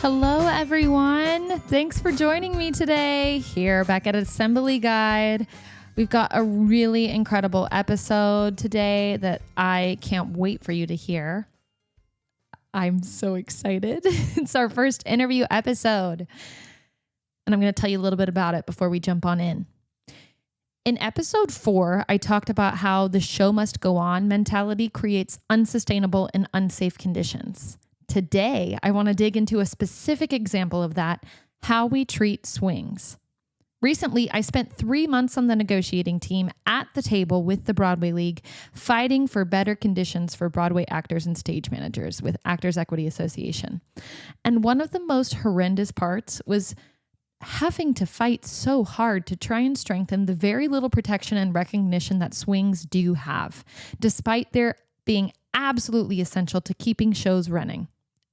Hello, everyone. Thanks for joining me today here back at Assembly Guide. We've got a really incredible episode today that I can't wait for you to hear. I'm so excited. It's our first interview episode, and I'm going to tell you a little bit about it before we jump on in. In episode 4, I talked about how the show must go on mentality creates unsustainable and unsafe conditions. Today, I want to dig into a specific example of that, how we treat swings. Recently, I spent 3 months on the negotiating team at the table with the Broadway League, fighting for better conditions for Broadway actors and stage managers with Actors Equity Association. And one of the most horrendous parts was having to fight so hard to try and strengthen the very little protection and recognition that swings do have, despite their being absolutely essential to keeping shows running,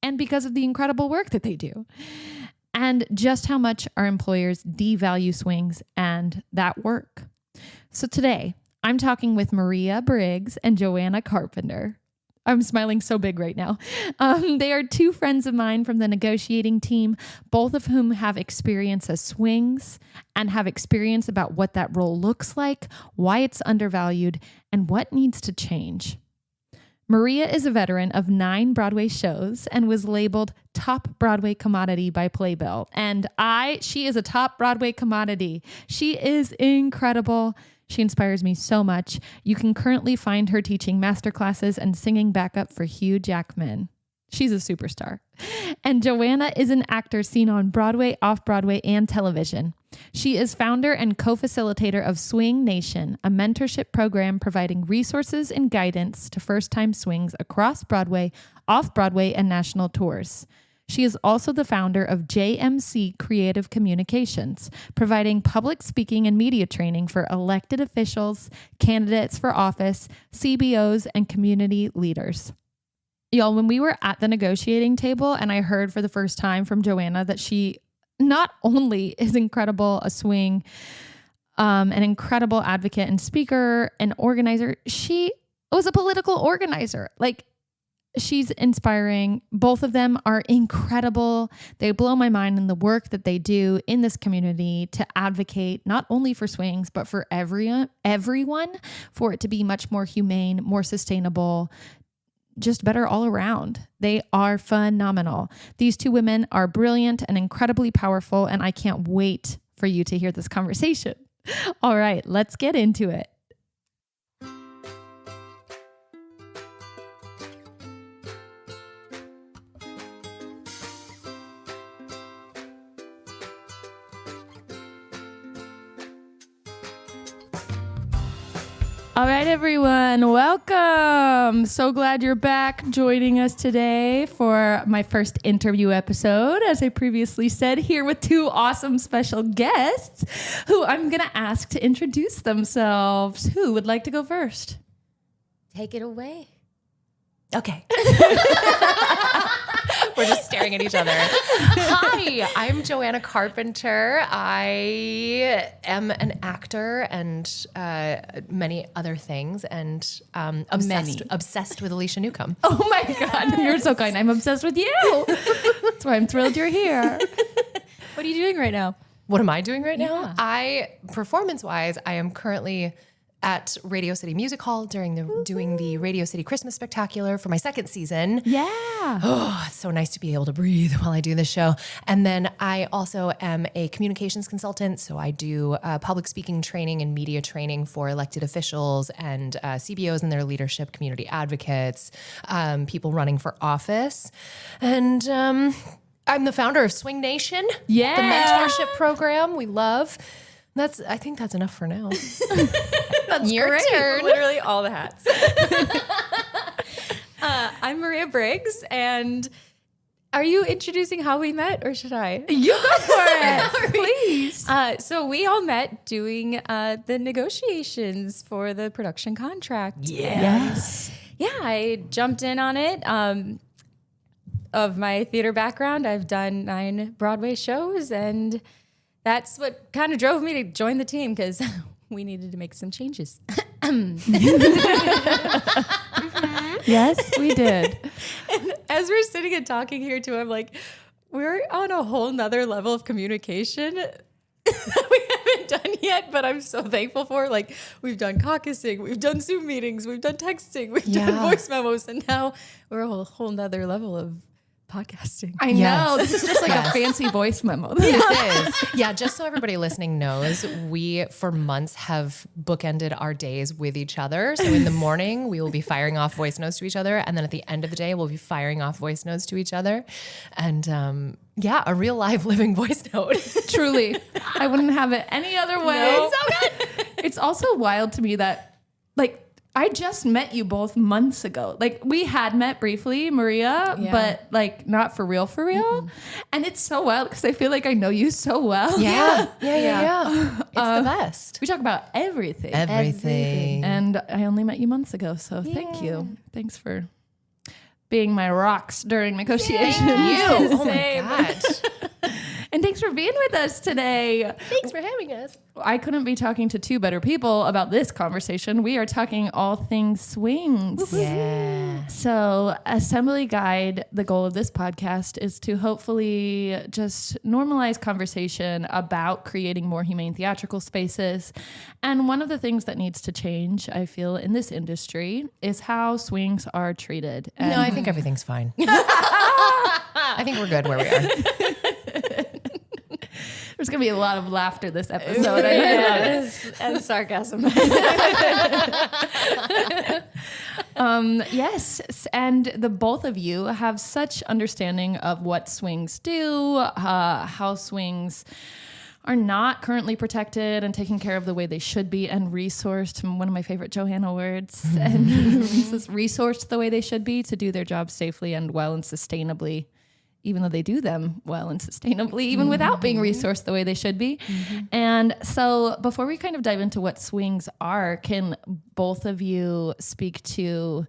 and because of the incredible work that they do, and just how much our employers devalue swings and that work. So today, I'm talking with Maria Briggs and Joanna Carpenter. I'm smiling so big right now. They are 2 friends of mine from the negotiating team, both of whom have experience as swings and have experience about what that role looks like, why it's undervalued, and what needs to change. Maria is a veteran of 9 Broadway shows and was labeled top Broadway commodity by Playbill. And she is a top Broadway commodity. She is incredible. She inspires me so much. You can currently find her teaching masterclasses and singing backup for Hugh Jackman. She's a superstar. And Joanna is an actor seen on Broadway, off-Broadway, and television. She is founder and co-facilitator of Swing Nation, a mentorship program providing resources and guidance to first-time swings across Broadway, off-Broadway, and national tours. She is also the founder of JMC Creative Communications, providing public speaking and media training for elected officials, candidates for office, CBOs, and community leaders. Y'all, when we were at the negotiating table and I heard for the first time from Joanna that she not only is incredible, a swing, an incredible advocate and speaker and organizer, she was a political organizer. Like, she's inspiring. Both of them are incredible. They blow my mind in the work that they do in this community to advocate not only for swings, but for everyone, for it to be much more humane, more sustainable, just better all around. They are phenomenal. These 2 women are brilliant and incredibly powerful, and I can't wait for you to hear this conversation. All right, let's get into it. All right, everyone, welcome. So glad you're back joining us today for my first interview episode. As I previously said, here with 2 awesome special guests who I'm going to ask to introduce themselves. Who would like to go first? Take it away. Okay. We're just staring at each other. Hi, I'm Joanna Carpenter. I am an actor and many other things, and obsessed with Alicia Newcomb. Oh my God, you're so kind. I'm obsessed with you. That's why I'm thrilled you're here. What are you doing right now? What am I doing right now? Performance-wise, I am currently at Radio City Music Hall doing the Radio City Christmas Spectacular for my 2nd season. Yeah. Oh, it's so nice to be able to breathe while I do this show. And then I also am a communications consultant. So I do public speaking training and media training for elected officials and CBOs and their leadership, community advocates, people running for office. And I'm the founder of Swing Nation, the mentorship program we love. I think that's enough for now. That's your great. turn. Literally all the hats. I'm Maria Briggs, and are you introducing how we met, or should I? You go for it, please. So we all met doing the negotiations for the production contract. Yes. Yeah, I jumped in on it. Of my theater background, I've done 9 Broadway shows, and that's what kind of drove me to join the team, because we needed to make some changes. Yes, we did. And as we're sitting and talking here too, I'm like, we're on a whole nother level of communication that we haven't done yet, but I'm so thankful for. Like, we've done caucusing, we've done Zoom meetings, we've done texting, we've done voice memos, and now we're a whole nother level of podcasting. I know. This is just like a fancy voice memo. This is. Yeah, just so everybody listening knows, we for months have bookended our days with each other. So in the morning, we will be firing off voice notes to each other. And then at the end of the day, we'll be firing off voice notes to each other. And a real live living voice note. Truly. I wouldn't have it any other way. Nope. So good. It's also wild to me that, like, I just met you both months ago. Like, we had met briefly, Maria, but like not for real. Mm-hmm. And it's so wild because I feel like I know you so well. Yeah. It's the best. We talk about everything. Everything. And I only met you months ago. So thank you. Thanks for being my rocks during negotiations. Oh my gosh. And thanks for being with us today. Thanks for having us. I couldn't be talking to two better people about this conversation. We are talking all things swings. Yeah. So, Assembly Guide, the goal of this podcast is to hopefully just normalize conversation about creating more humane theatrical spaces. And one of the things that needs to change, I feel, in this industry is how swings are treated. And No, I think everything's fine. I think we're good where we are. There's going to be a lot of laughter this episode. And sarcasm. Yes, and the both of you have such understanding of what swings do, how swings are not currently protected and taken care of the way they should be, and resourced, one of my favorite Joanna words, and resourced the way they should be to do their job safely and well and sustainably, even though they do them well and sustainably, even without being resourced the way they should be. And so before we kind of dive into what swings are, can both of you speak to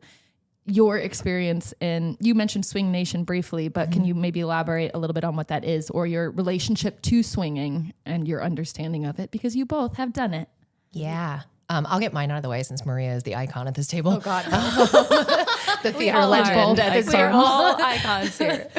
your experience in, you mentioned Swing Nation briefly, but can you maybe elaborate a little bit on what that is, or your relationship to swinging and your understanding of it, because you both have done it. Yeah. I'll get mine out of the way since Maria is the icon at this table. Oh, God. The theater legend at this We're table. all icons here.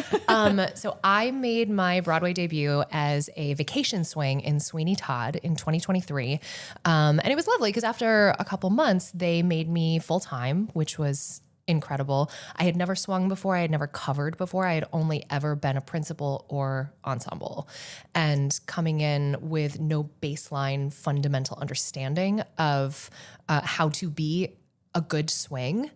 So I made my Broadway debut as a vacation swing in Sweeney Todd in 2023. And it was lovely because after a couple months, they made me full-time, which was incredible. I had never swung before. I had never covered before. I had only ever been a principal or ensemble. And coming in with no baseline fundamental understanding of how to be a good swing,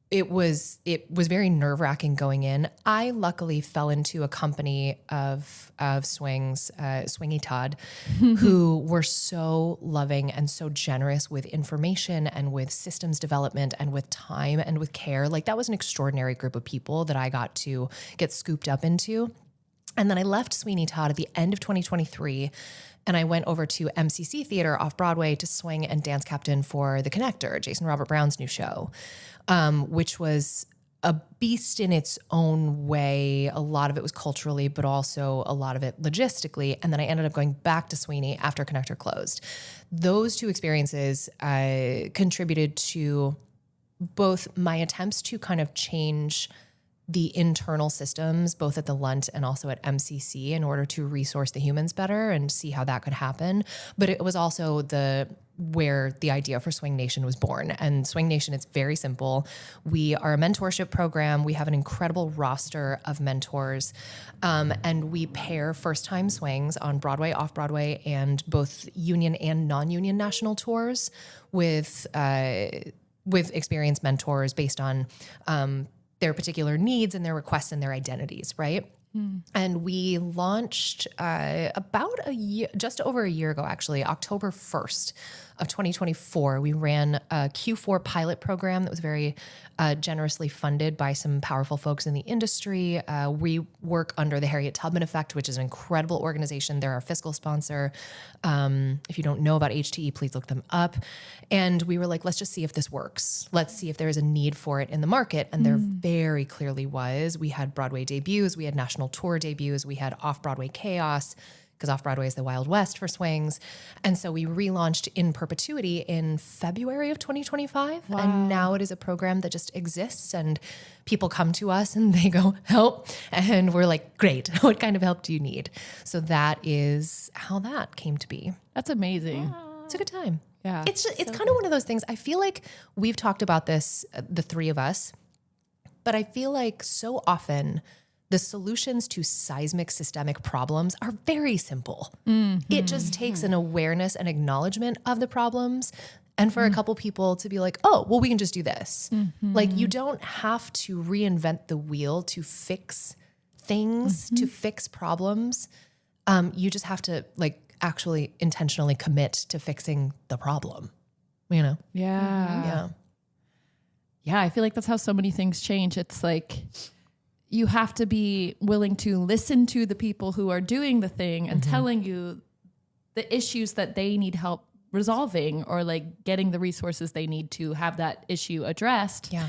it was very nerve-wracking going in. I luckily fell into a company of swings, Swingy Todd, who were so loving and so generous with information and with systems development and with time and with care. Like, that was an extraordinary group of people that I got to get scooped up into. And then I left Sweeney Todd at the end of 2023, and I went over to MCC Theater off Broadway to swing and dance captain for The Connector, Jason Robert Brown's new show, which was a beast in its own way. A lot of it was culturally, but also a lot of it logistically. And then I ended up going back to Sweeney after Connector closed. Those two experiences contributed to both my attempts to kind of change the internal systems, both at the Lunt and also at MCC, in order to resource the humans better and see how that could happen. But it was also where the idea for Swing Nation was born. And Swing Nation, it's very simple. We are a mentorship program. We have an incredible roster of mentors, and we pair first-time swings on Broadway, off-Broadway, and both union and non-union national tours with experienced mentors based on their particular needs and their requests and their identities, right? And we launched about just over a year ago, actually, October 1st of 2024. We ran a Q4 pilot program that was very generously funded by some powerful folks in the industry. We work under the Harriet Tubman Effect, which is an incredible organization. They're our fiscal sponsor. If you don't know about HTE, please look them up. And we were like, let's just see if this works. Let's see if there is a need for it in the market. And there very clearly was. We had Broadway debuts. We had national tour debuts. We had off-Broadway chaos, because Off-Broadway is the Wild West for swings. And so we relaunched in perpetuity in February of 2025. Wow. And now it is a program that just exists, and people come to us and they go, help. And we're like, great, what kind of help do you need? So that is how that came to be. That's amazing. It's a good time. Yeah. It's kind of one of those things. I feel like we've talked about this, the three of us, but I feel like so often the solutions to seismic systemic problems are very simple. Mm-hmm. It just takes an awareness and acknowledgement of the problems, and for a couple people to be like, oh, well, we can just do this. Mm-hmm. Like, you don't have to reinvent the wheel to fix things, to fix problems. You just have to actually intentionally commit to fixing the problem, Yeah. Yeah. Yeah, I feel like that's how so many things change. It's like you have to be willing to listen to the people who are doing the thing and telling you the issues that they need help resolving, or getting the resources they need to have that issue addressed. Yeah.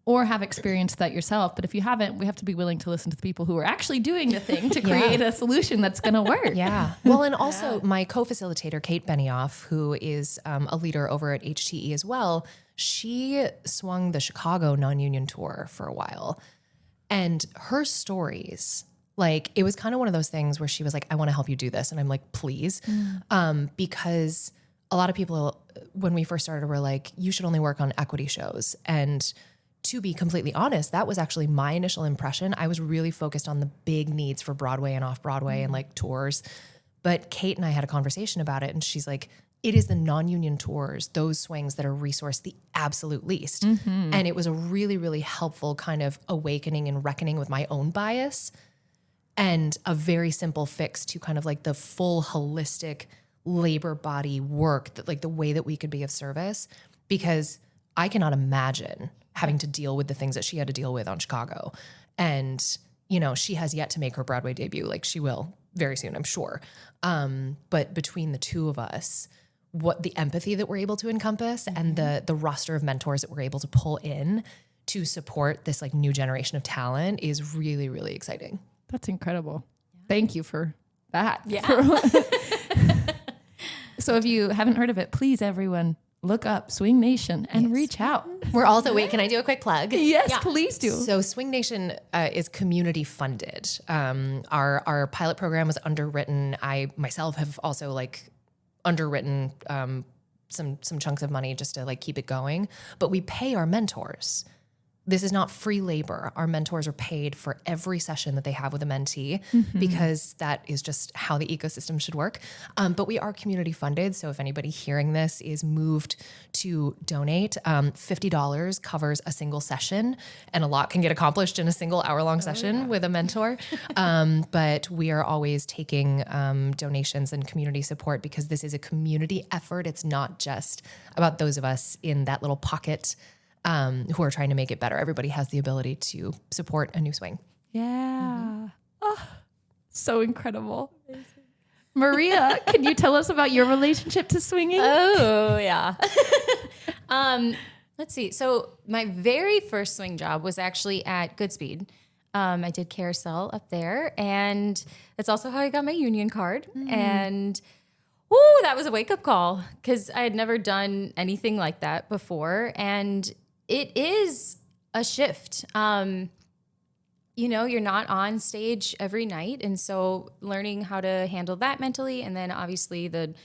Or have experienced that yourself. But if you haven't, we have to be willing to listen to the people who are actually doing the thing to create a solution that's going to work. Yeah. Well, and also my co-facilitator, Kate Benioff, who is a leader over at HTE as well, she swung the Chicago non-union tour for a while. And her stories, it was kind of one of those things where she was like, I want to help you do this. And I'm like, please. Because a lot of people, when we first started, were like, you should only work on equity shows. And to be completely honest, that was actually my initial impression. I was really focused on the big needs for Broadway and Off-Broadway and tours. But Kate and I had a conversation about it, and she's like, it is the non-union tours, those swings, that are resourced the absolute least. Mm-hmm. And it was a really, really helpful kind of awakening and reckoning with my own bias, and a very simple fix to kind of the full holistic labor body work, that the way that we could be of service. Because I cannot imagine having to deal with the things that she had to deal with on Chicago. And, she has yet to make her Broadway debut. She will very soon, I'm sure. But between the two of us, what the empathy that we're able to encompass and the roster of mentors that we're able to pull in to support this new generation of talent is really, really exciting. That's incredible. Yeah. Thank you for that. Yeah. So if you haven't heard of it, please, everyone, look up Swing Nation and reach out. We're also, wait, can I do a quick plug? Yes, please do. So Swing Nation is community funded. Our pilot program was underwritten. I myself have also underwritten some chunks of money just to keep it going. But we pay our mentors. This is not free labor. Our mentors are paid for every session that they have with a mentee, because that is just how the ecosystem should work. But we are community funded. So if anybody hearing this is moved to donate, $50 covers a single session, and a lot can get accomplished in a single hour-long session with a mentor. But we are always taking donations and community support, because this is a community effort. It's not just about those of us in that little pocket who are trying to make it better. Everybody has the ability to support a new swing. Yeah. Oh, so incredible. Amazing. Maria, can you tell us about your relationship to swinging? Oh, yeah. Let's see. So my very first swing job was actually at Goodspeed. I did carousel up there, and that's also how I got my union card. And that was a wake-up call, because I had never done anything like that before. And it is a shift. You're not on stage every night. And so learning how to handle that mentally, and then obviously the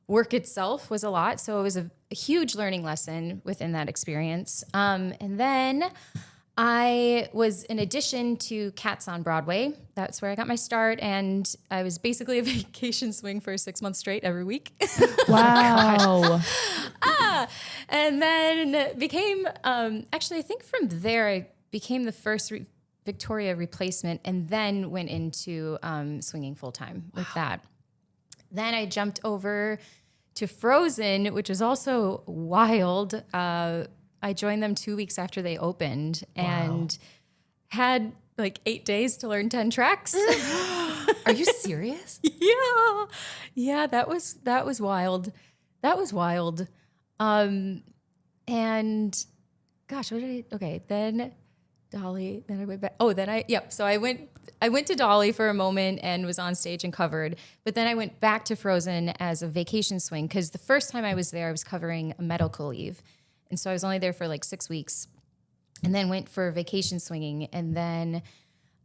work itself was a lot. So it was a huge learning lesson within that experience. And then I was, in addition to Cats on Broadway, that's where I got my start. And I was basically a vacation swing for 6 months straight every week. Wow. And then became, actually, I think from there, I became the first Victoria replacement, and then went into swinging full time with that. Then I jumped over to Frozen, which was also wild. I joined them 2 weeks after they opened, and had 8 days to learn 10 tracks. Are you serious? Yeah, that was wild. That was wild. And gosh, then Dolly. Then I went back. Oh, so I went to Dolly for a moment and was on stage and covered. But then I went back to Frozen as a vacation swing because the first time I was there, I was covering a medical leave. And so I was only there for like 6 weeks and then went for vacation swinging and then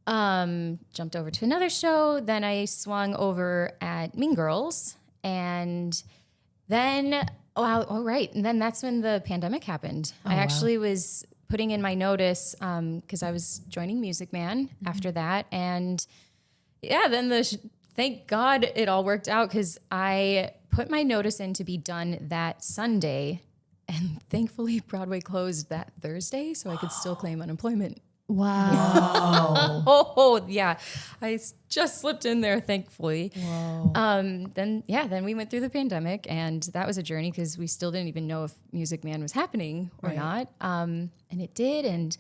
jumped over to another show. Then I swung over at Mean Girls. And then, and then that's when the pandemic happened. I actually was putting in my notice because I was joining Music Man after that. And then thank God it all worked out because I put my notice in to be done that Sunday. And thankfully, Broadway closed that Thursday, so I could still claim unemployment. Wow. Oh, yeah. I just slipped in there, thankfully. Whoa. Then we went through the pandemic, and that was a journey because we still didn't even know if Music Man was happening or not. And it did, and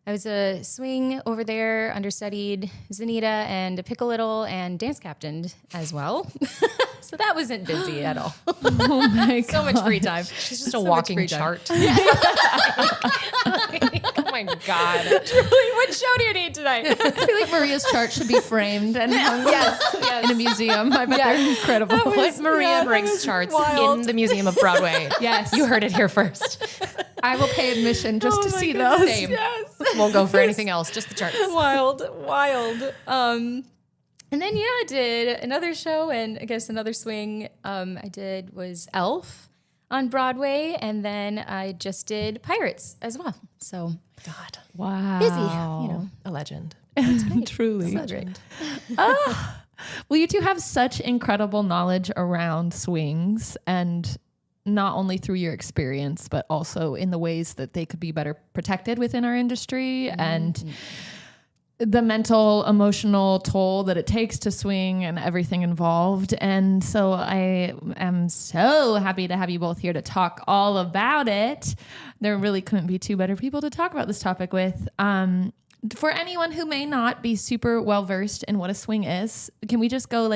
I was a swing over there, understudied Zanita and a Pickle Little and dance captained as well. So that wasn't busy at all. Oh my God. So much free time. She's just a walking chart. Oh my God. What show do you need tonight? I feel like Maria's chart should be framed and hung in a museum. I bet they're incredible. Put Maria Briggs charts in the Museum of Broadway. Yes. You heard it here first. I will pay admission just to see those. Same. Yes. Won't go for anything else, just the charts. Wild. And then, I did another show and I guess another swing I did was Elf on Broadway. And then I just did Pirates as well. So, God. Wow. Busy, A legend. Truly. So great. Well, you two have such incredible knowledge around swings and not only through your experience, but also in the ways that they could be better protected within our industry and the mental, emotional toll that it takes to swing and everything involved. And so I am so happy to have you both here to talk all about it. There really couldn't be two better people to talk about this topic with. For anyone who may not be super well-versed in what a swing is, can we just go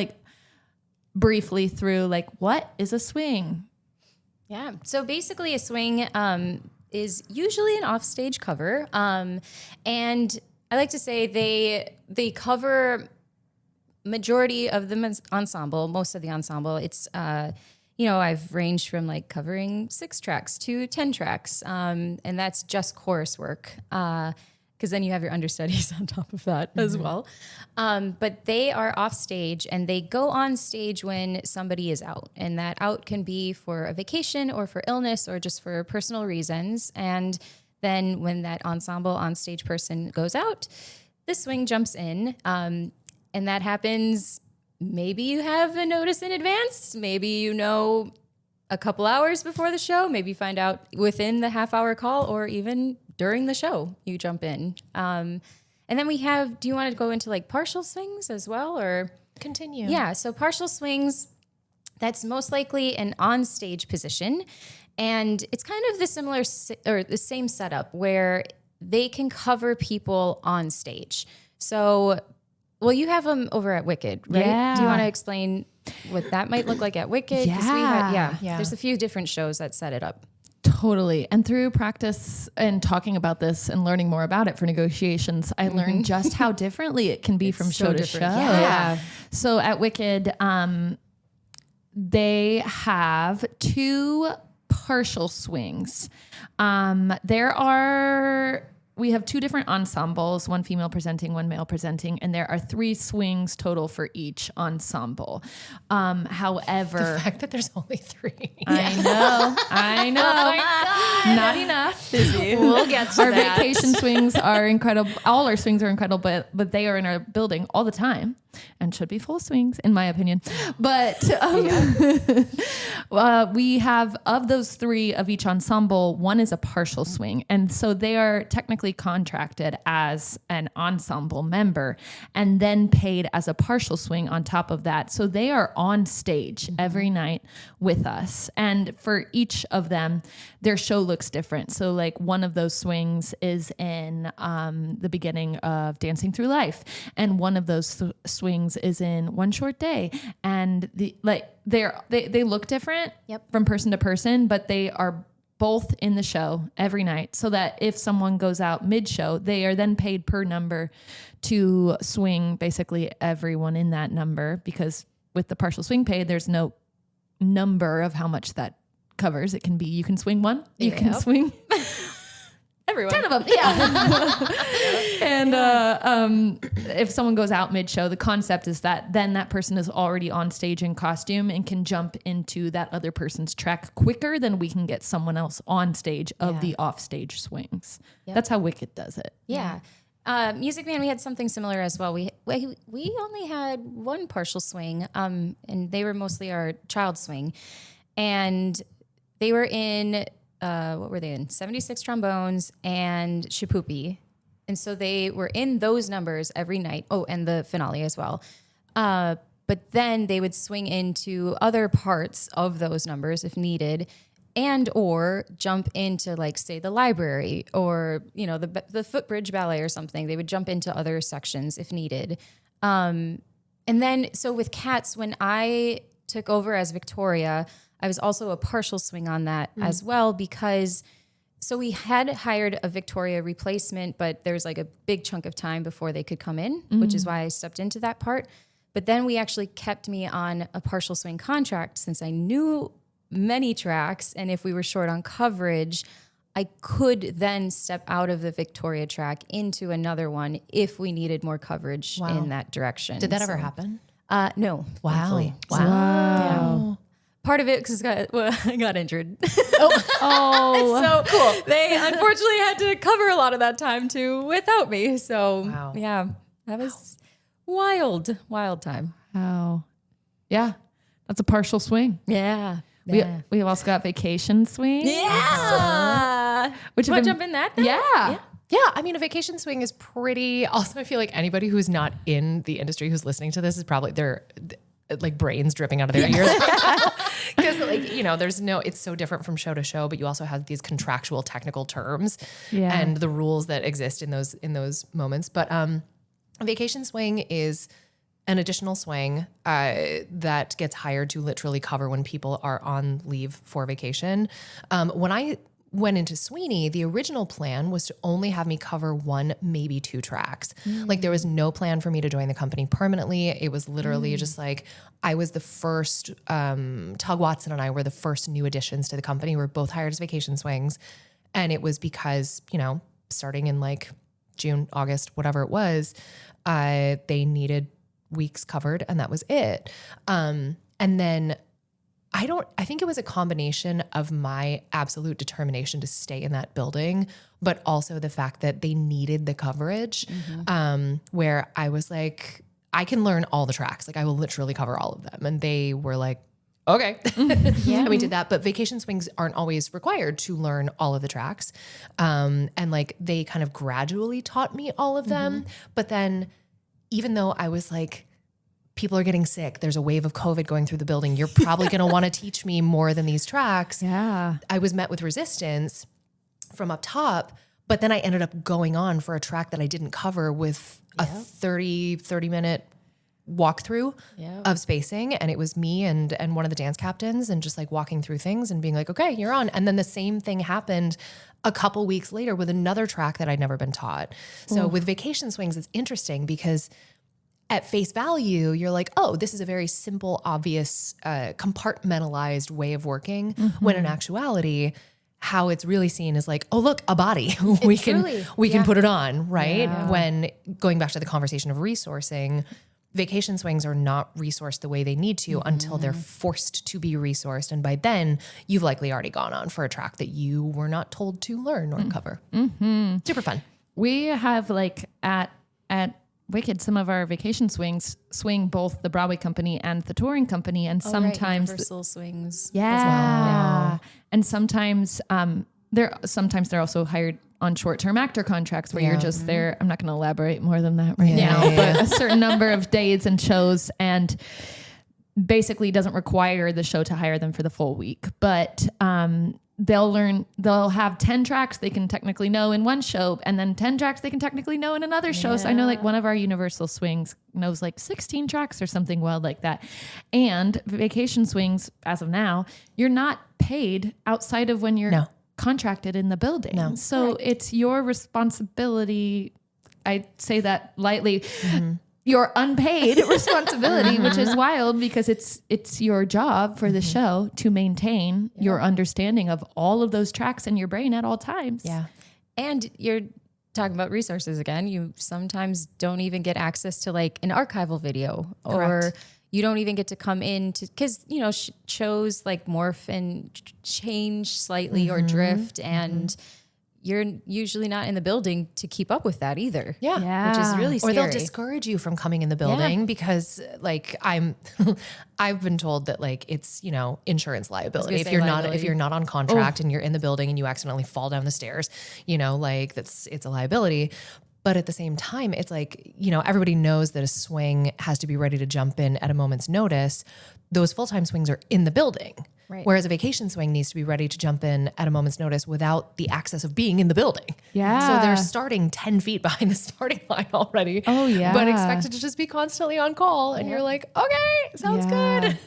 briefly through what is a swing? Yeah. So basically a swing is usually an offstage cover. And I like to say they cover majority of the ensemble, most of the ensemble. It's, I've ranged from covering 6 tracks to 10 tracks. And that's just chorus work. Because then you have your understudies on top of that as well. But they are off stage and they go on stage when somebody is out. And that out can be for a vacation or for illness or just for personal reasons. And then when that ensemble on stage person goes out, the swing jumps in. And that happens, maybe you have a notice in advance. Maybe a couple hours before the show. Maybe you find out within the half-hour call or even during the show, you jump in. And then we have, do you want to go into partial swings as well or? Continue. Yeah, so partial swings, that's most likely an on-stage position. And it's kind of the same setup where they can cover people on stage. So, you have them over at Wicked, right? Yeah. Do you want to explain what that might look like at Wicked? 'Cause Yeah. There's a few different shows that set it up. Totally. And through practice and talking about this and learning more about it for negotiations, I learned just how differently it can be from show to show. Yeah. So at Wicked, they have 2 partial swings. We have 2 different ensembles, one female presenting, one male presenting, and there are 3 swings total for each ensemble. However, The fact that there's only 3. I know. Oh my God. Not enough. Busy. We'll get to our that. vacation swings are incredible. All our swings are incredible, but they are in our building all the time and should be full swings, in my opinion. But we have, of those 3 of each ensemble, one is a partial swing. And so they are technically contracted as an ensemble member and then paid as a partial swing on top of that. So they are on stage every night with us. And for each of them, their show looks different. So one of those swings is in the beginning of Dancing Through Life. And one of those swings is in One Short Day. And they look different from person to person, but they are both in the show every night, so that if someone goes out mid-show, they are then paid per number to swing basically everyone in that number, because with the partial swing pay, there's no number of how much that covers. It can be, you can swing one, you can swing Everyone. 10 of them. Yeah. And if someone goes out mid-show, the concept is that then that person is already on stage in costume and can jump into that other person's track quicker than we can get someone else on stage of the off-stage swings. Yep. That's how Wicked does it. Yeah. Music Man, we had something similar as well. We only had one partial swing, and they were mostly our child swing. And they were in... what were they in? 76 trombones and Shapoopy. And so they were in those numbers every night. Oh, and the finale as well. But then they would swing into other parts of those numbers if needed, and or jump into, like, say, the library or, you know, the footbridge ballet or something. They would jump into other sections if needed. And then, so with Cats, when I took over as Victoria, I was also a partial swing on that as well, because so we had hired a Victoria replacement, but there was like a big chunk of time before they could come in, which is why I stepped into that part. But then we actually kept me on a partial swing contract since I knew many tracks. And if we were short on coverage, I could then step out of the Victoria track into another one if we needed more coverage in that direction. Did that ever happen? No. Wow. Thankfully. Wow. Yeah. Part of it because I got injured. Oh, so cool. They unfortunately had to cover a lot of that time too without me. So yeah, that was wild time. wow. Yeah, that's a partial swing. Yeah. We also got vacation swing. Yeah. Which Want to jump in that then? Yeah. Yeah, I mean, a vacation swing is pretty. Also, I feel like anybody who's not in the industry who's listening to this is probably their like brains dripping out of their ears. Because, like, you know, it's so different from show to show, but you also have these contractual technical terms and the rules that exist in those moments. But a vacation swing is an additional swing that gets hired to literally cover when people are on leave for vacation. When I went into Sweeney, the original plan was to only have me cover one, maybe two tracks. Like, there was no plan for me to join the company permanently. It was literally just like, I was the first, Tug Watson and I were the first new additions to the company. We were both hired as vacation swings. And it was because, you know, starting in like June, August, whatever it was, they needed weeks covered, and that was it. And then I think it was a combination of my absolute determination to stay in that building, but also the fact that they needed the coverage, where I was like, I can learn all the tracks. Like, I will literally cover all of them. And they were like, okay. And we did that. But vacation swings aren't always required to learn all of the tracks. And like, they kind of gradually taught me all of them. But then even though I was like, people are getting sick, there's a wave of COVID going through the building, you're probably going to want to teach me more than these tracks. Yeah. I was met with resistance from up top, but then I ended up going on for a track that I didn't cover with a 30 minute walkthrough of spacing. And it was me and one of the dance captains, and just like walking through things and being like, okay, you're on. And then the same thing happened a couple weeks later with another track that I'd never been taught. So with vacation swings, it's interesting because at face value, you're like, oh, this is a very simple, obvious, compartmentalized way of working. When in actuality, how it's really seen is like, oh, look, a body. we can put it on, right? Yeah. When going back to the conversation of resourcing, vacation swings are not resourced the way they need to until they're forced to be resourced. And by then, you've likely already gone on for a track that you were not told to learn or cover. Super fun. We have like at Wicked, some of our vacation swings swing both the Broadway company and the touring company, and sometimes Universal swings. Yeah. And sometimes they're also hired on short-term actor contracts where you're just there. I'm not going to elaborate more than that now, but a certain number of days and shows, and basically doesn't require the show to hire them for the full week. But they'll have 10 tracks they can technically know in one show, and then 10 tracks they can technically know in another show. So I know like one of our Universal swings knows like 16 tracks or something wild like that. And vacation swings, as of now, you're not paid outside of when you're contracted in the building. No. So it's your responsibility. I say that lightly. Your unpaid responsibility, which is wild because it's your job for the show to maintain your understanding of all of those tracks in your brain at all times. Yeah. And you're talking about resources again. You sometimes don't even get access to like an archival video, or you don't even get to come in to, because, you know, shows like morph and change slightly or drift, and you're usually not in the building to keep up with that either. Yeah. Which is really Or scary. they'll discourage you from coming in the building because like I've been told that like it's, you know, insurance liability. If you're not on contract and you're in the building and you accidentally fall down the stairs, you know, like it's a liability. But at the same time, it's like, you know, everybody knows that a swing has to be ready to jump in at a moment's notice. Those full-time swings are in the building. Right. Whereas a vacation swing needs to be ready to jump in at a moment's notice without the access of being in the building. Yeah. So they're starting 10 feet behind the starting line already. Oh, yeah. But expected to just be constantly on call. And you're like, okay, sounds good.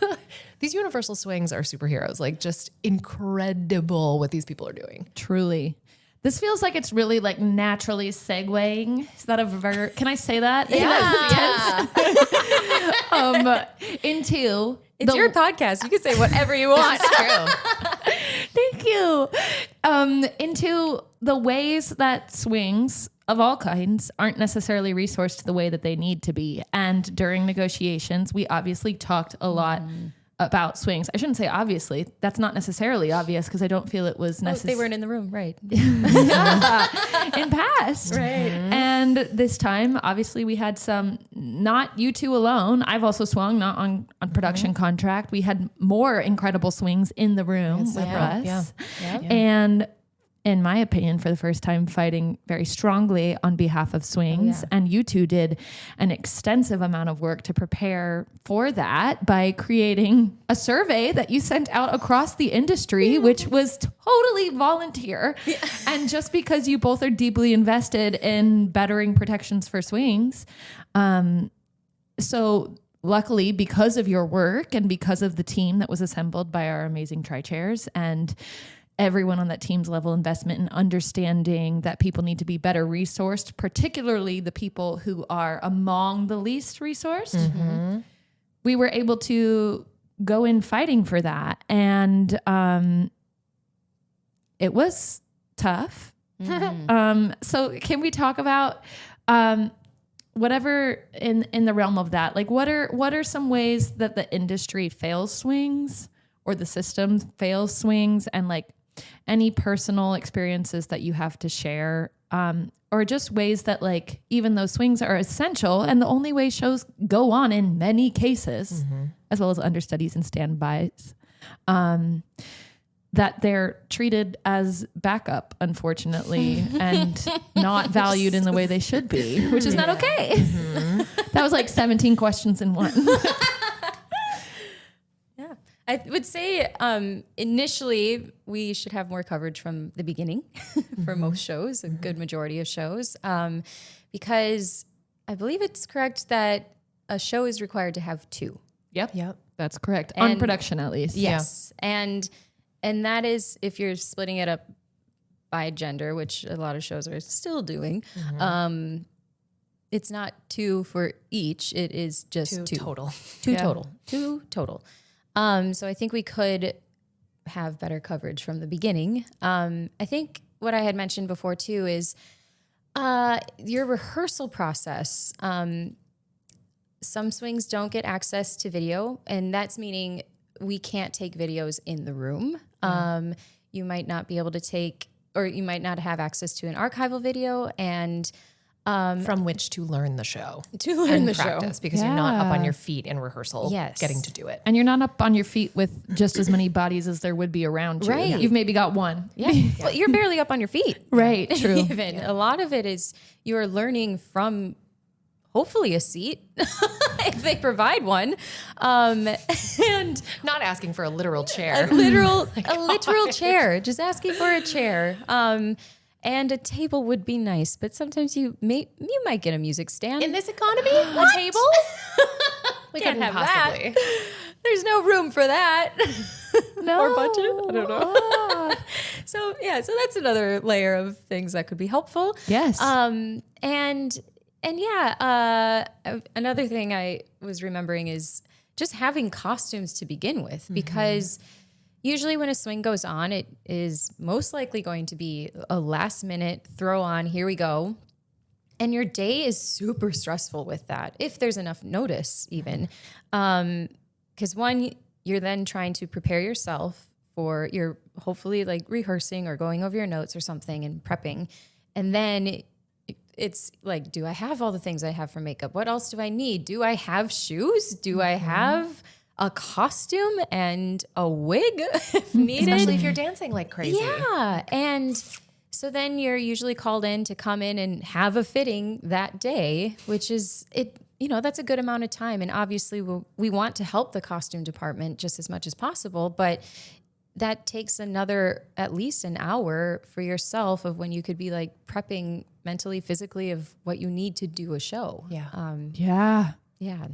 These Universal swings are superheroes. Like just incredible what these people are doing. Truly. This feels like it's really like naturally segueing. Is that a verb? Can I say that? Into It's your podcast. You can say whatever you want. True. Thank you. Into the ways that swings of all kinds aren't necessarily resourced the way that they need to be. And during negotiations, we obviously talked a lot about swings. I shouldn't say obviously. That's not necessarily obvious because I don't feel it was necessary. They weren't in the room, right? In past. Right. And this time, obviously, we had some, not you two alone. I've also swung, not on production contract. We had more incredible swings in the room with us. Yeah. And in my opinion, for the first time, fighting very strongly on behalf of swings. And you two did an extensive amount of work to prepare for that by creating a survey that you sent out across the industry, which was totally volunteer. And just because you both are deeply invested in bettering protections for swings. So luckily, because of your work and because of the team that was assembled by our amazing tri-chairs and everyone on that team's level investment and understanding that people need to be better resourced, particularly the people who are among the least resourced, we were able to go in fighting for that. And it was tough. So can we talk about whatever in the realm of that? Like what are some ways that the industry fails swings or the system fails swings, and like any personal experiences that you have to share, or just ways that like, even though swings are essential and the only way shows go on in many cases, as well as understudies and standbys, that they're treated as backup, unfortunately, and not valued in the way they should be, which is not okay. That was like 17 questions in one. I would say initially we should have more coverage from the beginning for most shows, a good majority of shows, because I believe it's correct that a show is required to have two. Yep. That's correct. On production, at least. Yes. And that is if you're splitting it up by gender, which a lot of shows are still doing. It's not two for each. It is just two total. Two total. So I think we could have better coverage from the beginning. I think what I had mentioned before too is your rehearsal process. Some swings don't get access to video, and that's meaning we can't take videos in the room. You might not be able to take, or you might not have access to an archival video, and from which to learn the show. Practice, because you're not up on your feet in rehearsal getting to do it. And you're not up on your feet with just as many bodies as there would be around you. Right. You've maybe got one. Yeah. Well, you're barely up on your feet. Right. True. Even a lot of it is you're learning from hopefully a seat if they provide one, and not asking for a literal chair. a literal chair. Just asking for a chair. And a table would be nice, but sometimes you might get a music stand. In this economy, a table? We Can't couldn't have possibly. that. There's no room for that. No. or budget. I don't know. So that's another layer of things that could be helpful. Yes. Another thing I was remembering is just having costumes to begin with, because usually when a swing goes on, it is most likely going to be a last minute throw on, here we go. And your day is super stressful with that, if there's enough notice even. Because one, you're then trying to prepare yourself for, you're hopefully like rehearsing or going over your notes or something and prepping. And then it's like, do I have all the things I have for makeup? What else do I need? Do I have shoes? Do I have a costume and a wig if needed? Especially if you're dancing like crazy. Yeah. And so then you're usually called in to come in and have a fitting that day, which is that's a good amount of time. And obviously we want to help the costume department just as much as possible, but that takes at least an hour for yourself of when you could be like prepping mentally, physically of what you need to do a show. Yeah. Yeah.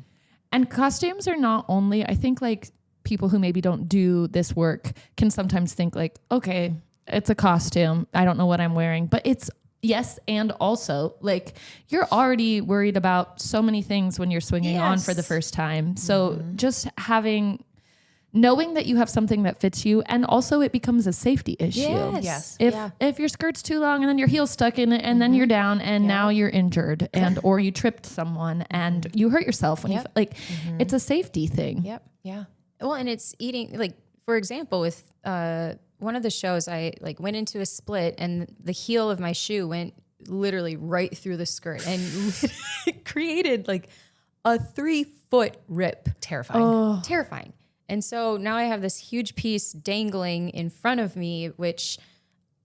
And costumes are not only, I think like people who maybe don't do this work can sometimes think like, okay, it's a costume. I don't know what I'm wearing, but it's yes. And also like you're already worried about so many things when you're swinging on for the first time. So just knowing that you have something that fits you, and also it becomes a safety issue. Yes. If your skirt's too long and then your heel's stuck in it and then you're down and now you're injured or you tripped someone and you hurt yourself when you it's a safety thing. Yep. Yeah. Well, and it's eating, like, for example, with one of the shows, I like went into a split and the heel of my shoe went literally right through the skirt and it created like a 3-foot rip. Terrifying. And so now I have this huge piece dangling in front of me, which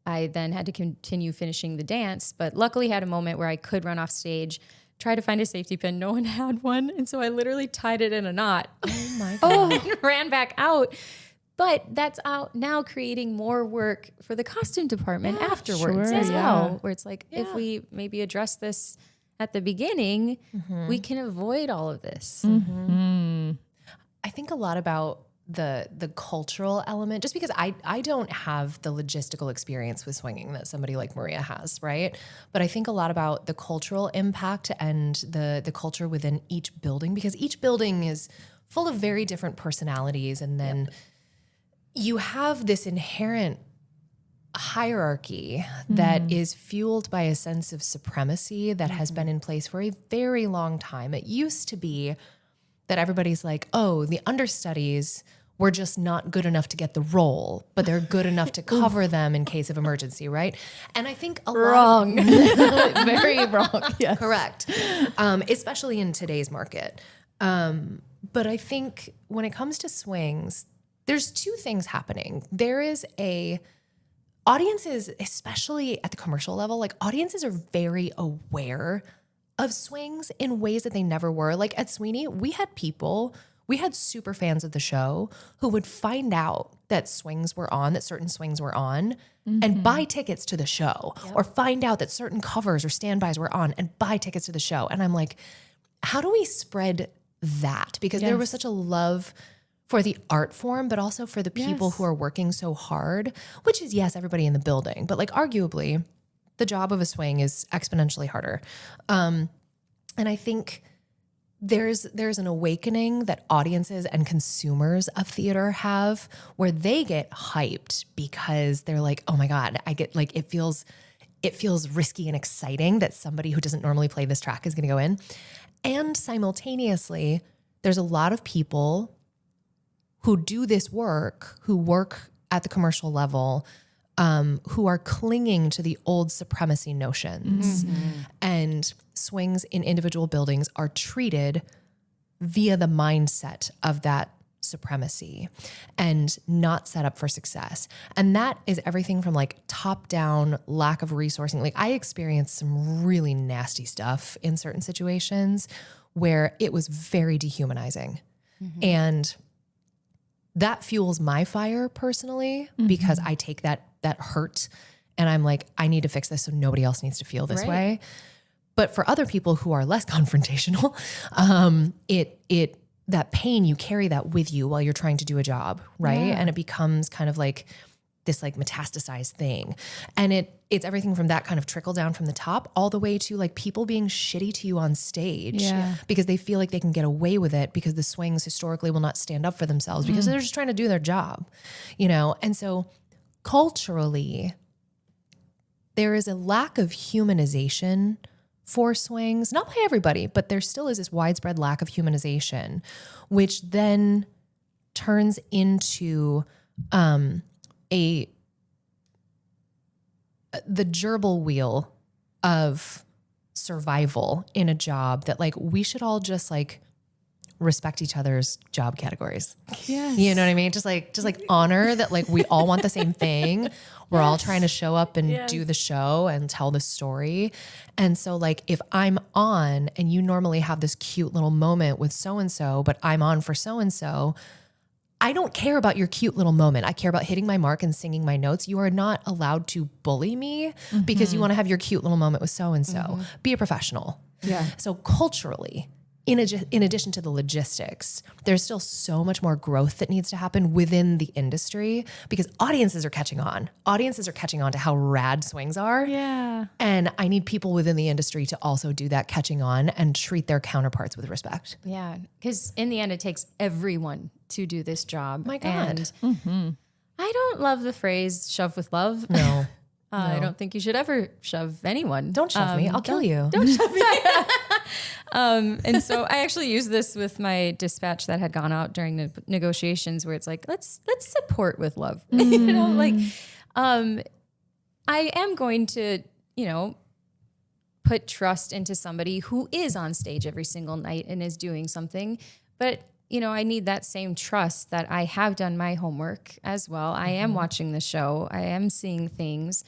I then had to continue finishing the dance, but luckily had a moment where I could run off stage, try to find a safety pin. No one had one. And so I literally tied it in a knot. Oh my God. And ran back out. But that's out now, creating more work for the costume department afterwards as well, where it's like, if we maybe address this at the beginning, we can avoid all of this. I think a lot about the cultural element, just because I don't have the logistical experience with swinging that somebody like Maria has, right? But I think a lot about the cultural impact and the culture within each building, because each building is full of very different personalities. And then you have this inherent hierarchy that is fueled by a sense of supremacy that has been in place for a very long time. It used to be that everybody's like, oh, the understudies were just not good enough to get the role, but they're good enough to cover them in case of emergency, right? And I think Wrong. Very wrong. Yes. Correct. Especially in today's market. But I think when it comes to swings, there's two things happening. There is audiences, especially at the commercial level, like audiences are very aware of swings in ways that they never were. Like at Sweeney, we had super fans of the show who would find out that swings were on, that certain swings were on, and buy tickets to the show, or find out that certain covers or standbys were on and buy tickets to the show. And I'm like, how do we spread that? Because there was such a love for the art form, but also for the people who are working so hard, which is, yes, everybody in the building, but like arguably the job of a swing is exponentially harder. And I think there's an awakening that audiences and consumers of theater have where they get hyped because they're like, oh my God, I get like, it feels risky and exciting that somebody who doesn't normally play this track is going to go in. And simultaneously, there's a lot of people who do this work, who work at the commercial level, who are clinging to the old supremacy notions. And swings in individual buildings are treated via the mindset of that supremacy and not set up for success. And that is everything from like top down lack of resourcing. Like I experienced some really nasty stuff in certain situations where it was very dehumanizing. And that fuels my fire personally, because I take that hurt and I'm like, I need to fix this so nobody else needs to feel this way. But for other people who are less confrontational, that pain, you carry that with you while you're trying to do a job, right? Yeah. And it becomes kind of like this like metastasized thing. And it's everything from that kind of trickle down from the top all the way to like people being shitty to you on stage Yeah. because they feel like they can get away with it because the swings historically will not stand up for themselves because they're just trying to do their job, you know? And so culturally, there is a lack of humanization for swings, not by everybody, but there still is this widespread lack of humanization, which then turns into the gerbil wheel of survival in a job that like we should all just like respect each other's job categories. Yes. You know what I mean? Just like honor that like we all want the same thing. We're all trying to show up and do the show and tell the story. And so like if I'm on and you normally have this cute little moment with so-and-so, but I'm on for so-and-so, I don't care about your cute little moment. I care about hitting my mark and singing my notes. You are not allowed to bully me because you want to have your cute little moment with so-and-so. Be a professional. Yeah. So culturally, in addition to the logistics, there's still so much more growth that needs to happen within the industry because audiences are catching on. Audiences are catching on to how rad swings are. Yeah. And I need people within the industry to also do that catching on and treat their counterparts with respect. Yeah, because in the end, it takes everyone to do this job. My God. And I don't love the phrase "shove with love." No. I don't think you should ever shove anyone. Don't shove me. I'll kill you. Don't shove me. And so I actually used this with my dispatch that had gone out during the negotiations, where it's like, let's support with love. You know, like I am going to, you know, put trust into somebody who is on stage every single night and is doing something, but you know, I need that same trust that I have done my homework as well. I am watching the show. I am seeing things.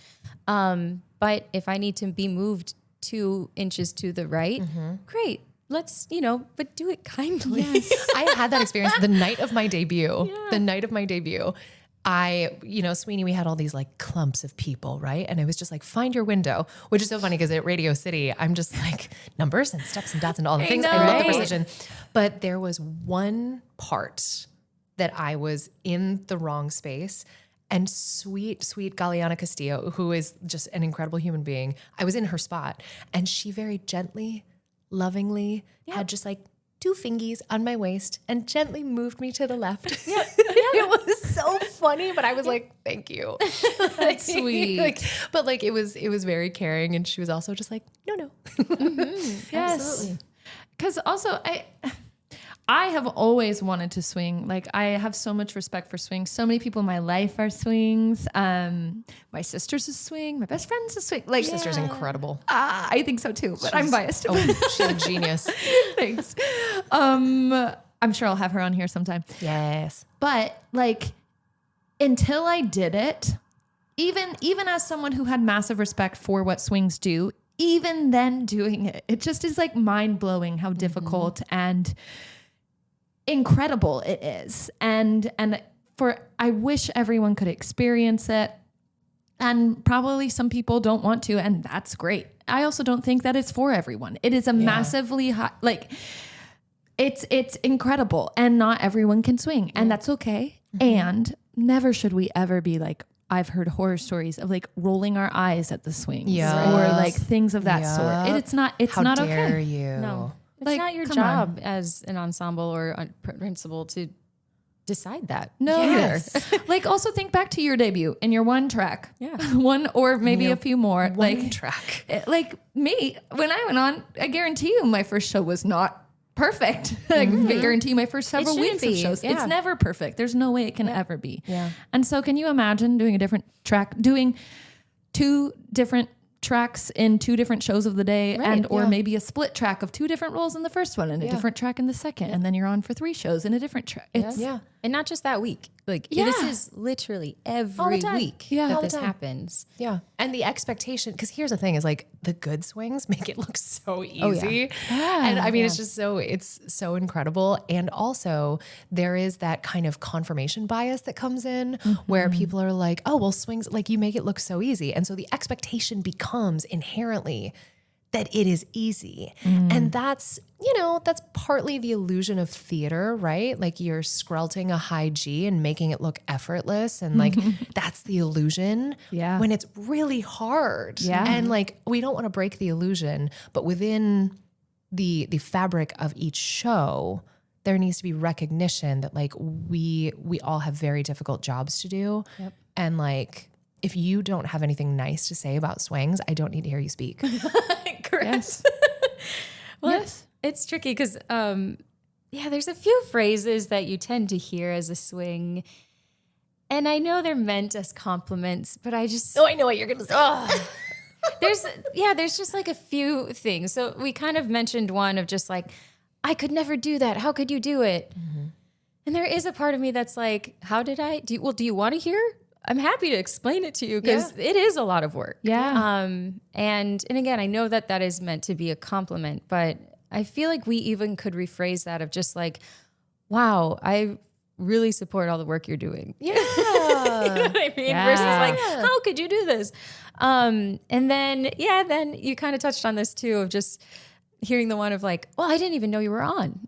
But if I need to be moved 2 inches to the right, great. Let's, you know, but do it kindly. Yes. I had that experience the night of my debut. Yeah. The night of my debut. Sweeney, we had all these like clumps of people, right? And it was just like, find your window, which is so funny because at Radio City, I'm just like numbers and steps and dots and all the things. I love the precision. But there was one part that I was in the wrong space. And sweet, sweet Galeana Castillo, who is just an incredible human being, I was in her spot. And she very gently, lovingly had just like 2 fingies on my waist and gently moved me to the left. Yeah. It was so funny, but I was like, thank you. That's sweet. But it was very caring. And she was also just like, no. Yes. Absolutely. Because also I have always wanted to swing. Like I have so much respect for swings. So many people in my life are swings. My sister's a swing. My best friend's a swing. Like Your sister's incredible. I think so too, but I'm biased. She's a genius. Thanks. I'm sure I'll have her on here sometime. Yes. But like until I did it, even as someone who had massive respect for what swings do, even then doing it, it just is like mind blowing how difficult and incredible it is. And I wish everyone could experience it. And probably some people don't want to, and that's great. I also don't think that it's for everyone. It is a massively high, like it's incredible, and not everyone can swing, and that's okay. And never should we ever be like, I've heard horror stories of like rolling our eyes at the swings or like things of that sort. It's not How okay. dare you? No, it's Like, not your come job as an ensemble or a principal to decide that. No. Yes. Like also think back to your debut and your one track. Yeah. One or maybe a few more. One track. Like me, when I went on, I guarantee you my first show was not perfect. I guarantee you my first several shouldn't weeks of be. shows. Yeah. It's never perfect. There's no way it can ever be. Yeah. And so can you imagine doing a different track, doing 2 different tracks in 2 different shows of the day or maybe a split track of 2 different roles in the first one and a different track in the second. And then you're on for 3 shows in a different track. It's And not just that week. Like this is literally every week that this happens. Yeah. And the expectation, because here's the thing is like the good swings make it look so easy. And I mean, it's so incredible. And also there is that kind of confirmation bias that comes in where people are like, oh, well, swings, like you make it look so easy. And so the expectation becomes inherently that it is easy. And that's, that's partly the illusion of theater, right? Like you're skrelting a high G and making it look effortless. And like, that's the illusion when it's really hard. Yeah. And like, we don't want to break the illusion, but within the fabric of each show, there needs to be recognition that like we all have very difficult jobs to do. Yep. And like, if you don't have anything nice to say about swings, I don't need to hear you speak. Correct. Yes. Well, Yes. it's tricky because, there's a few phrases that you tend to hear as a swing. And I know they're meant as compliments, but I just... Oh, I know what you're going to say. there's just like a few things. So we kind of mentioned one of just like, I could never do that. How could you do it? And there is a part of me that's like, how did I do? Well, do you want to hear? I'm happy to explain it to you because it is a lot of work. Yeah. And again, I know that is meant to be a compliment, but I feel like we even could rephrase that of just like, wow, I really support all the work you're doing. Yeah. You know what I mean? Yeah. Versus like, how could you do this? And then you kind of touched on this too of just hearing the one of like, well, I didn't even know you were on.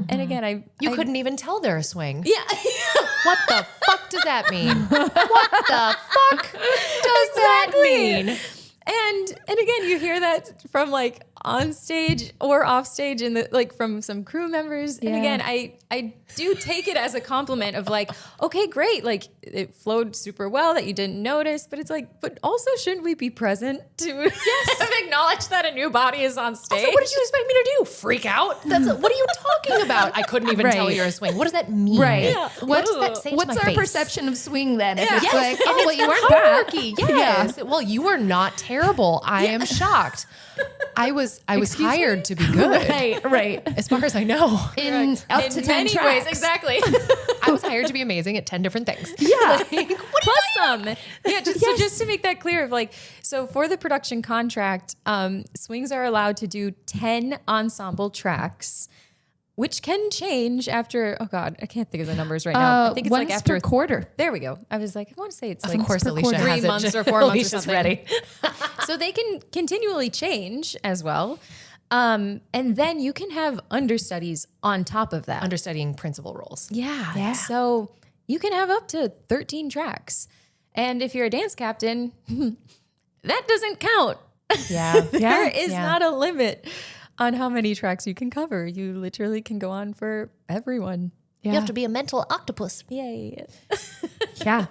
And again, You couldn't even tell they're a swing. Yeah. What the fuck does that mean? What the fuck does that mean? And again, you hear that from like on stage or off stage and like from some crew members. And again, I do take it as a compliment of like, okay, great. Like it flowed super well that you didn't notice, but it's like, but also shouldn't we be present to acknowledge that a new body is on stage? Also, what did you expect me to do? Freak out? What are you talking about? I couldn't even tell you're a swing. What does that mean? Right. Yeah. What does that say to What's my our face? perception of swing then? If it's Yes. like, And oh, it's well, you that weren't that. hierarchy. Yes. Well, you were not terrible. I am shocked. I was hired to be good. Right. As far as I know. In up to 10 many tracks. ways, exactly. I was hired to be amazing at 10 different things. Yeah. Plus some. Yeah, so just to make that clear of like, so for the production contract, swings are allowed to do 10 ensemble tracks, which can change after, oh God, I can't think of the numbers right now. I think it's once like after per quarter. There we go. I was like, I want to say it's like Of course, Alicia 3 has it. months or 4 months or Alicia's something. ready. So they can continually change as well. And then you can have understudies on top of that. Understudying principal roles. Yeah. So you can have up to 13 tracks. And if you're a dance captain, that doesn't count. Yeah. There is not a limit on how many tracks you can cover. You literally can go on for everyone. Yeah. You have to be a mental octopus. Yay. Yeah.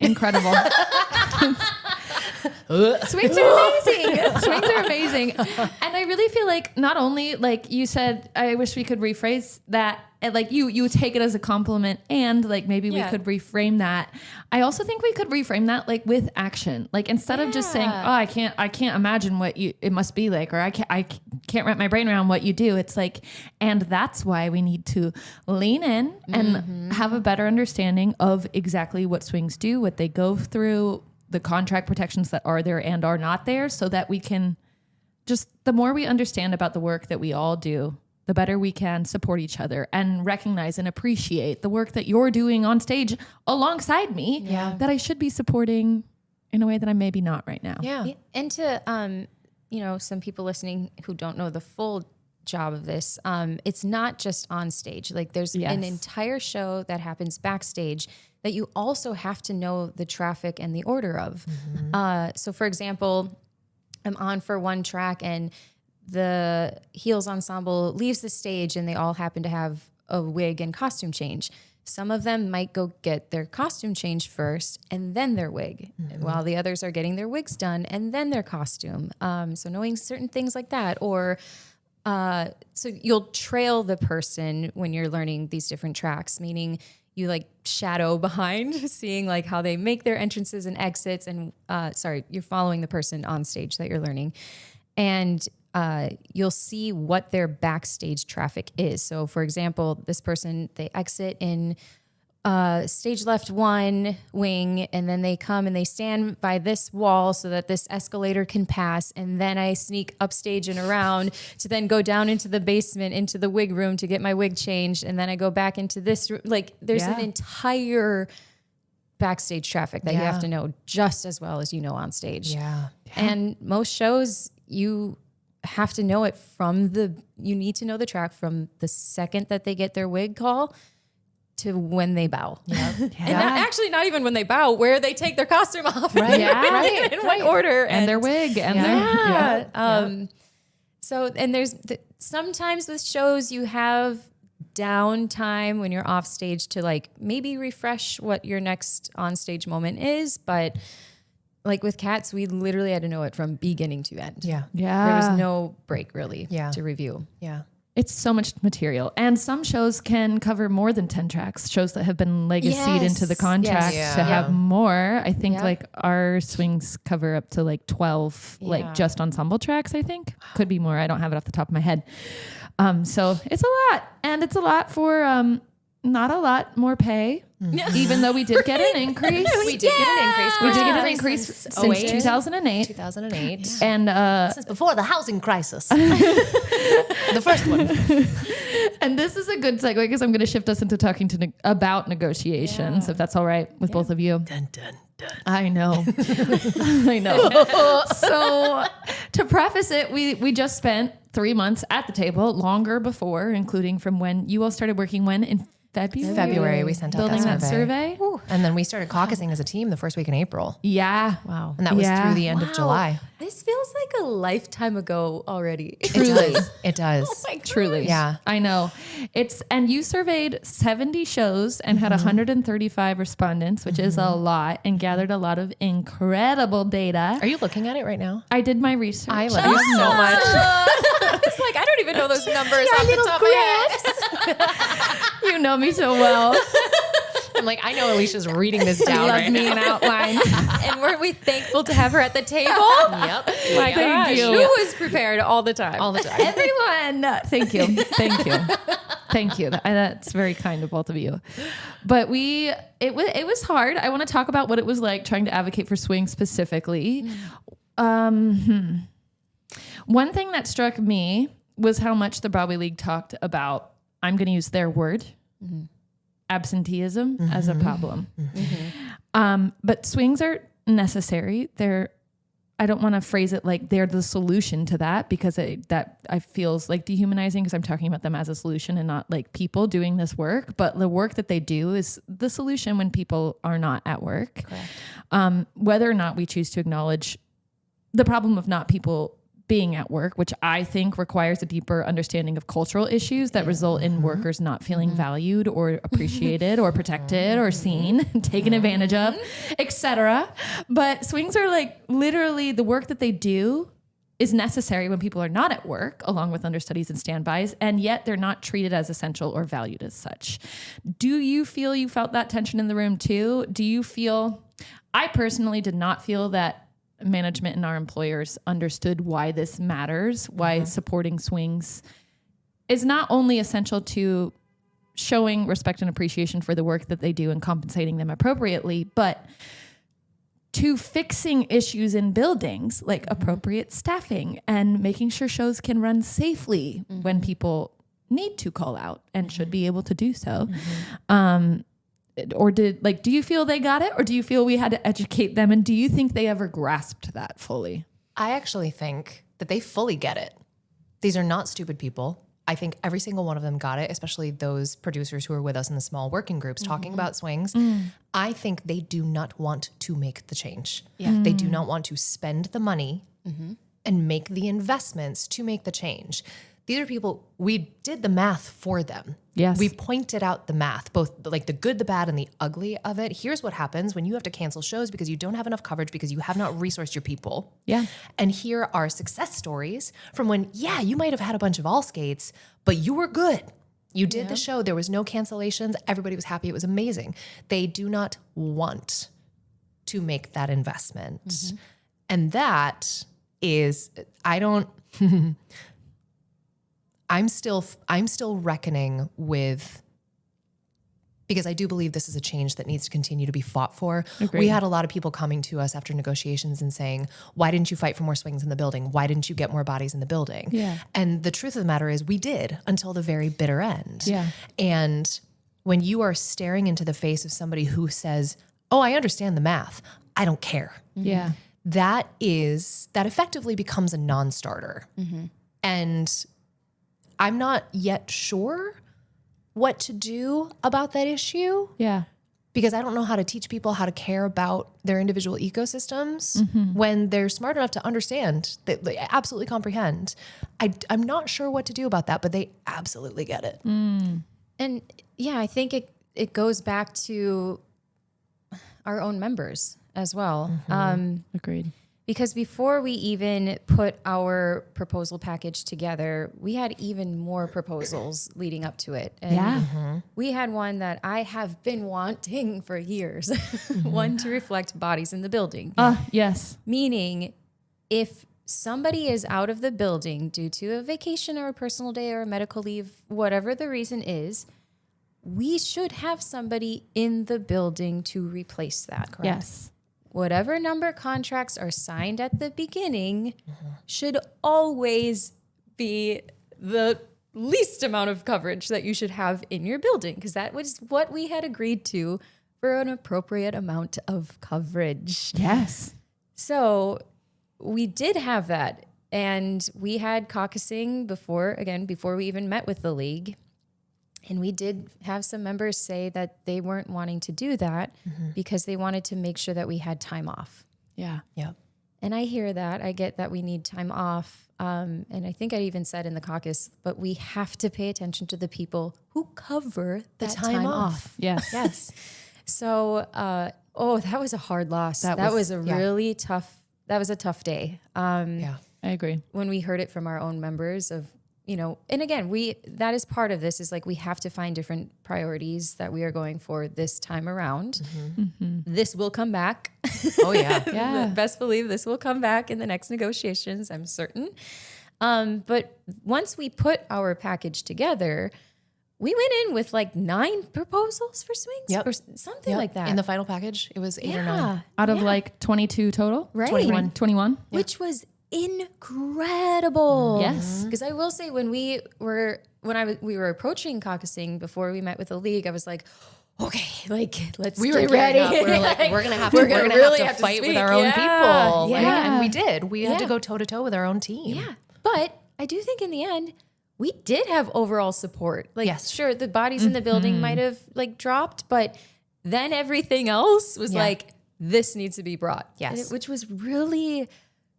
Incredible. Swings are amazing. Swings are amazing. And I really feel like not only like you said, I wish we could rephrase that. And like you take it as a compliment and like maybe we could reframe that. I also think we could reframe that like with action. Like instead of just saying, oh, I can't imagine what it must be like, or I can't wrap my brain around what you do. It's like, and that's why we need to lean in and have a better understanding of exactly what swings do, what they go through, the contract protections that are there and are not there, so that we can just, the more we understand about the work that we all do, the better we can support each other and recognize and appreciate the work that you're doing on stage alongside me that I should be supporting in a way that I'm maybe not right now. Yeah. And to, some people listening who don't know the full job of this, it's not just on stage. Like there's an entire show that happens backstage that you also have to know the traffic and the order of. So for example, I'm on for one track and the Heels Ensemble leaves the stage and they all happen to have a wig and costume change. Some of them might go get their costume change first and then their wig, while the others are getting their wigs done and then their costume. So knowing certain things like that, or so you'll trail the person when you're learning these different tracks, meaning you like shadow behind, seeing like how they make their entrances and exits. And you're following the person on stage that you're learning. And you'll see what their backstage traffic is. So for example, this person, they exit in stage left 1 wing, and then they come and they stand by this wall so that this escalator can pass. And then I sneak upstage and around to then go down into the basement, into the wig room to get my wig changed. And then I go back into this room. Like there's an entire backstage traffic that you have to know just as well as you know on stage. Yeah. And most shows, you have to know it you need to know the track from the second that they get their wig call to when they bow. Yeah. And actually not even when they bow, where they take their costume off. Right. In what order. And their wig. And So, and there's sometimes with shows you have downtime when you're off stage to like maybe refresh what your next on stage moment is. But like with Cats, we literally had to know it from beginning to end. Yeah. There was no break really to review. Yeah. It's so much material. And some shows can cover more than 10 tracks, shows that have been legacied into the contract to have more. I think like our swings cover up to like 12, like just ensemble tracks, I think. Could be more. I don't have it off the top of my head. So it's a lot. And it's a lot for not a lot more pay. Even though we did get an increase. We did get an increase. We did get an increase since 2008. 2008. And since before the housing crisis. The first one. And this is a good segue because I'm going to shift us into talking about negotiations, if that's all right with both of you. Dun, dun, dun. I know. I know. So to preface it, we just spent 3 months at the table, longer before, including from when you all started working in February, we sent out building that that survey. And then we started caucusing as a team the first week in April. Yeah. Wow. And that was through the end of July. This feels like a lifetime ago already. Truly. It does. Oh my gosh. Truly. Yeah. I know. And you surveyed 70 shows and had 135 respondents, which is a lot, and gathered a lot of incredible data. Are you looking at it right now? I did my research. I love you so much. It's like, I don't even know those numbers off the top of my head. You know me so well. I'm like, I know Alicia's reading this down Love right me now. an outline. And weren't we thankful to have her at the table? Yep. My Thank gosh. you. Who was prepared all the time? All the time. Everyone. Thank you. Thank you. Thank you. That's very kind of both of you. But it was hard. I want to talk about what it was like trying to advocate for swing specifically. One thing that struck me was how much the Broadway League talked about, I'm going to use their word, absenteeism as a problem. But swings are necessary. I don't want to phrase it like they're the solution to that, because that feels like dehumanizing, because I'm talking about them as a solution and not like people doing this work. But the work that they do is the solution when people are not at work. Whether or not we choose to acknowledge the problem of not people being at work, which I think requires a deeper understanding of cultural issues that result in workers not feeling valued or appreciated or protected or seen, taken advantage of, etc. But swings are like literally the work that they do is necessary when people are not at work, along with understudies and standbys, and yet they're not treated as essential or valued as such. Do you feel you felt that tension in the room too? I personally did not feel that management and our employers understood why this matters, why supporting swings is not only essential to showing respect and appreciation for the work that they do and compensating them appropriately, but to fixing issues in buildings like appropriate staffing and making sure shows can run safely when people need to call out and should be able to do so. Or do you feel they got it, or do you feel we had to educate them? And do you think they ever grasped that fully? I actually think that they fully get it. These are not stupid people. I think every single one of them got it, especially those producers who are with us in the small working groups talking about swings. I think they do not want to make the change. They do not want to spend the money and make the investments to make the change. These are people, we did the math for them. Yes. We pointed out the math, both like the good, the bad, and the ugly of it. Here's what happens when you have to cancel shows because you don't have enough coverage because you have not resourced your people. Yeah. And here are success stories from when, you might have had a bunch of all skates, but you were good. You did the show. There was no cancellations. Everybody was happy. It was amazing. They do not want to make that investment. And that is, I'm still reckoning with, because I do believe this is a change that needs to continue to be fought for. Agreed. We had a lot of people coming to us after negotiations and saying, why didn't you fight for more swings in the building? Why didn't you get more bodies in the building? Yeah. And the truth of the matter is we did until the very bitter end. Yeah. And when you are staring into the face of somebody who says, oh, I understand the math, I don't care. Yeah. that effectively becomes a non-starter. And I'm not yet sure what to do about that issue. Yeah. Because I don't know how to teach people how to care about their individual ecosystems when they're smart enough to understand, that they absolutely comprehend. I'm not sure what to do about that, but they absolutely get it. And yeah, I think it goes back to our own members as well. Agreed. Because before we even put our proposal package together, we had even more proposals leading up to it. And we had one that I have been wanting for years, one to reflect bodies in the building. Yes. Meaning, if somebody is out of the building due to a vacation or a personal day or a medical leave, whatever the reason is, we should have somebody in the building to replace that. Correct. Yes. Whatever number contracts are signed at the beginning should always be the least amount of coverage that you should have in your building, because that was what we had agreed to for an appropriate amount of coverage. Yes. So we did have that, and we had caucusing before we even met with the league. And we did have some members say that they weren't wanting to do that because they wanted to make sure that we had time off. Yeah. Yep. And I hear that. I get that we need time off. And I think I even said in the caucus, but we have to pay attention to the people who cover the time off. Yes. Yes. So, that was a hard loss. That was a really tough, that was a tough day. I agree. When we heard it from our own members of, and again, that is part of this, is like, we have to find different priorities that we are going for this time around. This will come back. Oh yeah. Best believe this will come back in the next negotiations, I'm certain. But once we put our package together, we went in with like 9 proposals for swings or something like that. In the final package, it was 8 or 9. Out of like 22 total? Right. 21. Which was incredible. Yes. Because I will say, when we were approaching caucusing before we met with the league, I was like, okay, like, let's get ready. We're like, we're gonna have to fight with our own people. Like, and we did. We had to go toe to toe with our own team. Yeah. But I do think in the end, we did have overall support. Like, sure, the bodies in the building might have like dropped, but then everything else was like, this needs to be brought. Yes. Which was really,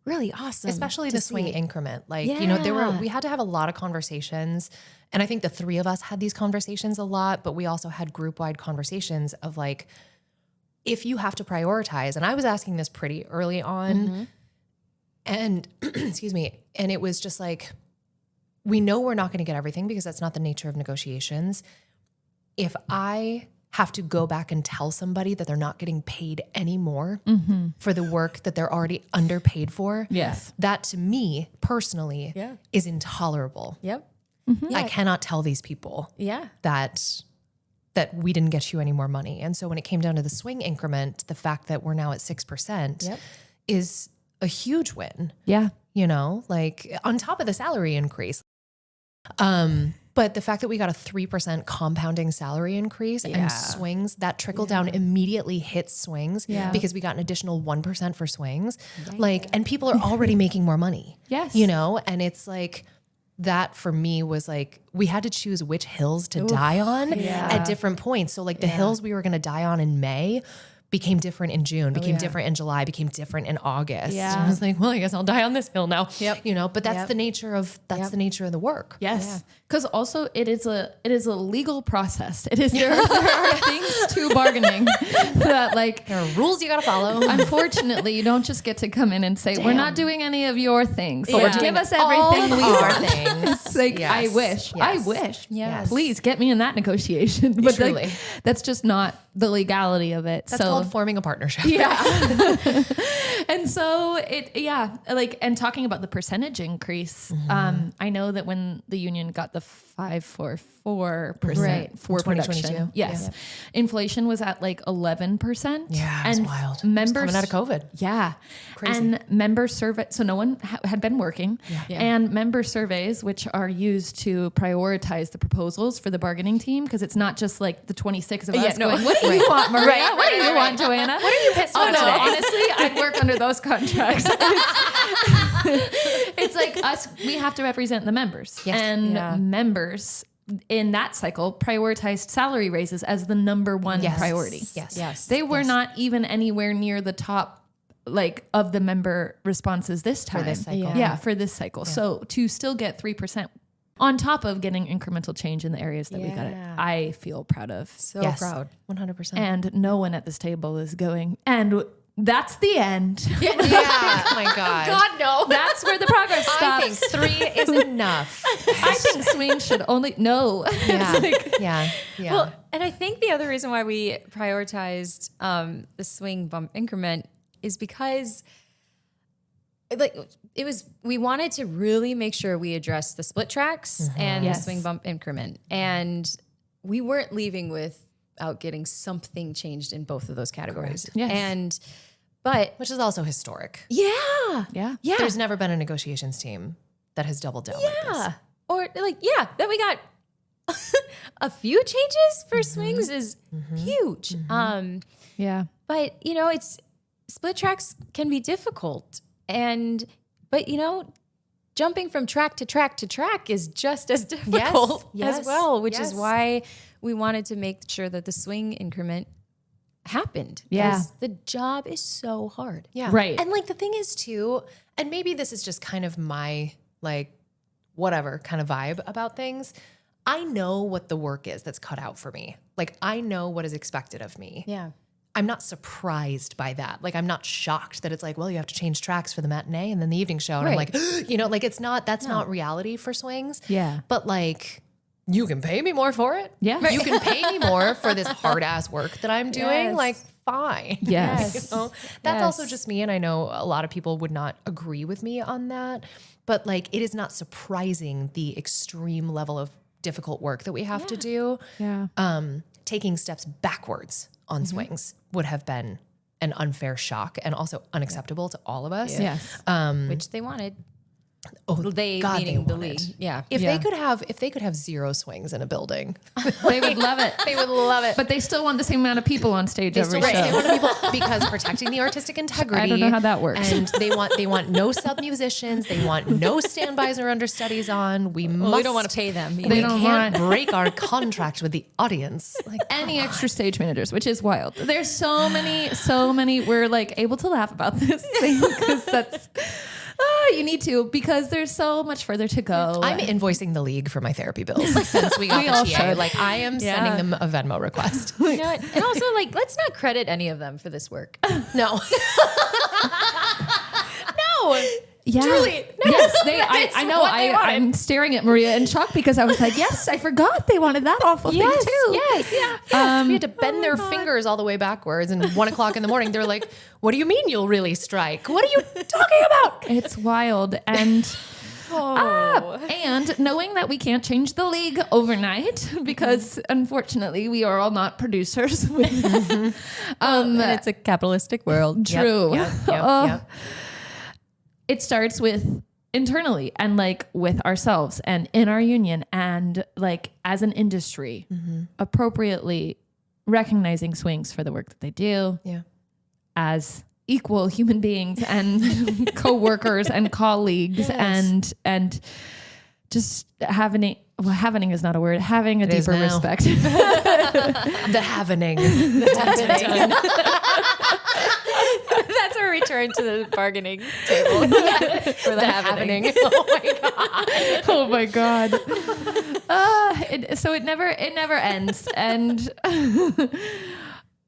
really awesome. Especially the swing increment. Like, we had to have a lot of conversations. And I think the 3 of us had these conversations a lot, but we also had group-wide conversations of like, if you have to prioritize, and I was asking this pretty early on, and excuse me, and it was just like, we know we're not going to get everything because that's not the nature of negotiations. If I have to go back and tell somebody that they're not getting paid anymore for the work that they're already underpaid for, that to me personally is intolerable. Yep. I cannot tell these people that we didn't get you any more money. And so when it came down to the swing increment, the fact that we're now at 6% is a huge win. Yeah. Like on top of the salary increase. But the fact that we got a 3% compounding salary increase and swings, that trickle down immediately hits swings because we got an additional 1% for swings. Like, and people are already making more money. Yes. And it's like, that for me was like, we had to choose which hills to die on at different points. So like the hills we were going to die on in May became different in June, became different in July, became different in August. Yeah. And I was like, well, I guess I'll die on this hill now. But that's the nature of the work. Yes. Because also it is a legal process. It is there are things to bargaining that like there are rules you got to follow. Unfortunately, you don't just get to come in and say, we're not doing any of your things. But we're doing give us everything we our want. things. Like, I wish. Yes. Please get me in that negotiation. But like, that's just not the legality of it. That's called forming a partnership. Yeah. And so and talking about the percentage increase, I know that when the union got the 544% for production, inflation was at like 11%. Yeah, and it's wild. Members coming out of COVID. Yeah. Crazy. And member survey, so no one had been working. And member surveys, which are used to prioritize the proposals for the bargaining team, because it's not just like the 26 of us going, what do you want, Maria? What do you want, Joanna? What are you pissed about today? Honestly, I'd work under those contracts. It's like us, we have to represent the members. Yes. And members in that cycle prioritized salary raises as the number one priority. Yes. They were not even anywhere near the top of the member responses this time. For this cycle. Yeah, for this cycle. So to still get 3% on top of getting incremental change in the areas that we got it, I feel proud of. So proud. 100%. And no one at this table is going, and that's the end. Yeah. Oh my God. God, no. That's where the progress stops. I think 3 is enough. I think swings should only, no. Yeah. Well, and I think the other reason why we prioritized the swing bump increment is because we wanted to really make sure we addressed the split tracks and the swing bump increment. And we weren't leaving without getting something changed in both of those categories. Yes. But Which is also historic. Yeah. There's never been a negotiations team that has doubled down like this. Or that we got a few changes for swings is huge. Yeah. But it's split tracks can be difficult. But jumping from track to track to track is just as difficult as well, which is why we wanted to make sure that the swing increment happened. Yeah. Because the job is so hard. Yeah. Right. And the thing is too, and maybe this is just kind of my whatever kind of vibe about things. I know what the work is that's cut out for me. I know what is expected of me. Yeah. I'm not surprised by that. I'm not shocked that it's well, you have to change tracks for the matinee and then the evening show. And I'm it's not, that's not reality for swings. Yeah. But you can pay me more for it. Yeah. You can pay me more for this hard ass work that I'm doing. Yes. Fine. Yes. That's also just me. And I know a lot of people would not agree with me on that, but it is not surprising the extreme level of difficult work that we have to do. Yeah. Taking steps backwards on swings would have been an unfair shock and also unacceptable to all of us. Yes. Which they wanted. Oh, They God, meaning they the wanted. league. Yeah. If they could have 0 swings in a building, They would love it. they would love it. But they still want the same amount of people on stage every Right. show. They want people because protecting the artistic integrity. I don't know how that works. And they want no sub musicians. They want no standbys or understudies on. We don't want to pay them. We don't can't want- break our contract with the audience. Any extra stage managers, which is wild. There's so many. We're able to laugh about this thing because that's you need to, because there's so much further to go. I'm invoicing the league for my therapy bills since we got We the all TA. should. I am sending them a Venmo request. You know what? And also, let's not credit any of them for this work. No. No. Yeah. Truly. Yes. I know. I'm staring at Maria in shock because I was like, yes, I forgot they wanted that awful thing too. Yes. We had to bend their fingers all the way backwards, and 1 o'clock in the morning, they're like, "What do you mean you'll really strike? What are you talking about?" It's wild. And and knowing that we can't change the league overnight because unfortunately we are all not producers. And it's a capitalistic world. True. Yep. It starts with internally and with ourselves and in our union and as an industry, appropriately recognizing swings for the work that they do as equal human beings and co-workers and colleagues and just having is not a word, having a deeper respect. The happening. That's a return to the bargaining table for the happening. Oh my God. So it never ends. And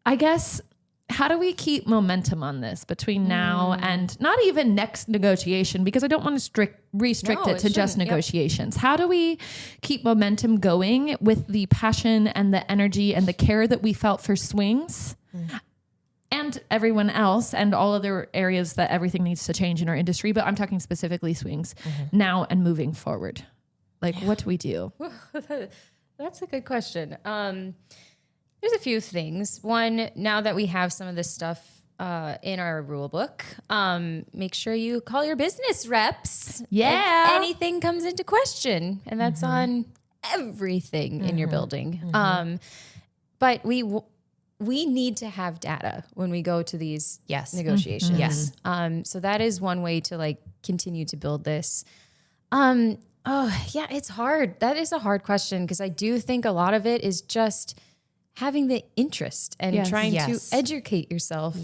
I guess, how do we keep momentum on this between now and not even next negotiation? Because I don't want to restrict it to just negotiations. How do we keep momentum going with the passion and the energy and the care that we felt for swings and everyone else and all other areas that everything needs to change in our industry? But I'm talking specifically swings now and moving forward. What do we do? That's a good question. There's a few things. One, now that we have some of this stuff in our rule book, make sure you call your business reps if anything comes into question. And that's on everything in your building. But we need to have data when we go to these negotiations. Yes. So that is one way to like continue to build this. It's hard. That is a hard question because I do think a lot of it is just having the interest and trying to educate yourself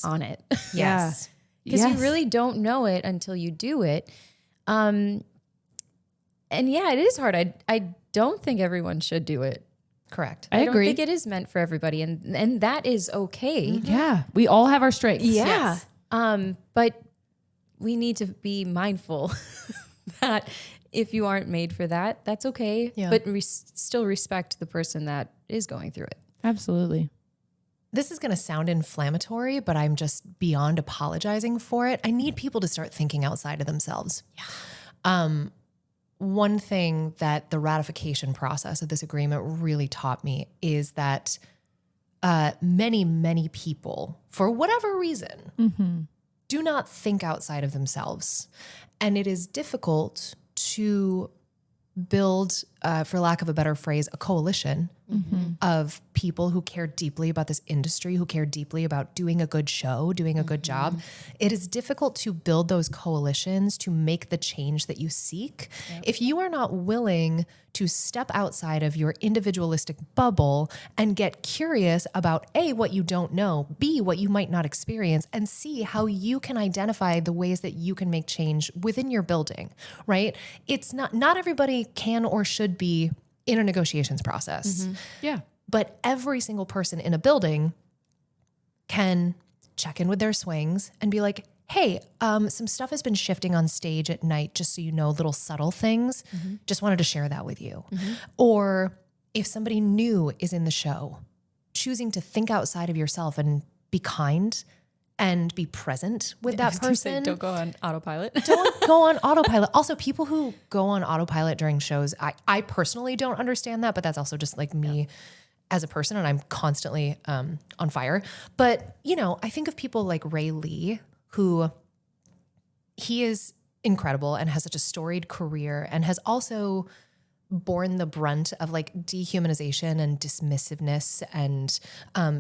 on it. Yes. Because you really don't know it until you do it. And it is hard. I don't think everyone should do it. Correct. I agree. don't think it is meant for everybody, and that is okay. Yeah. We all have our strengths. Yeah. But we need to be mindful that if you aren't made for that, that's okay. Yeah. But still respect the person that is going through it. Absolutely. This is going to sound inflammatory, but I'm just beyond apologizing for it. I need people to start thinking outside of themselves. Yeah. One thing that the ratification process of this agreement really taught me is that many, many people, for whatever reason, do not think outside of themselves. And it is difficult to build, for lack of a better phrase, a coalition of people who care deeply about this industry, who care deeply about doing a good show, doing a good job. It is difficult to build those coalitions to make the change that you seek. If you are not willing to step outside of your individualistic bubble and get curious about A, what you don't know, B, what you might not experience, and C, how you can identify the ways that you can make change within your building, right? It's not everybody can or should be in a negotiations process. Yeah. But every single person in a building can check in with their swings and be like, hey, some stuff has been shifting on stage at night, just so you know, little subtle things. Just wanted to share that with you. Or if somebody new is in the show, choosing to think outside of yourself and be kind and be present with that person. Don't go on autopilot. Don't go on autopilot. Also, people who go on autopilot during shows, I personally don't understand that, but that's also just like me as a person, and I'm constantly on fire. But, I think of people like Ray Lee, who he is incredible and has such a storied career and has also borne the brunt of like dehumanization and dismissiveness and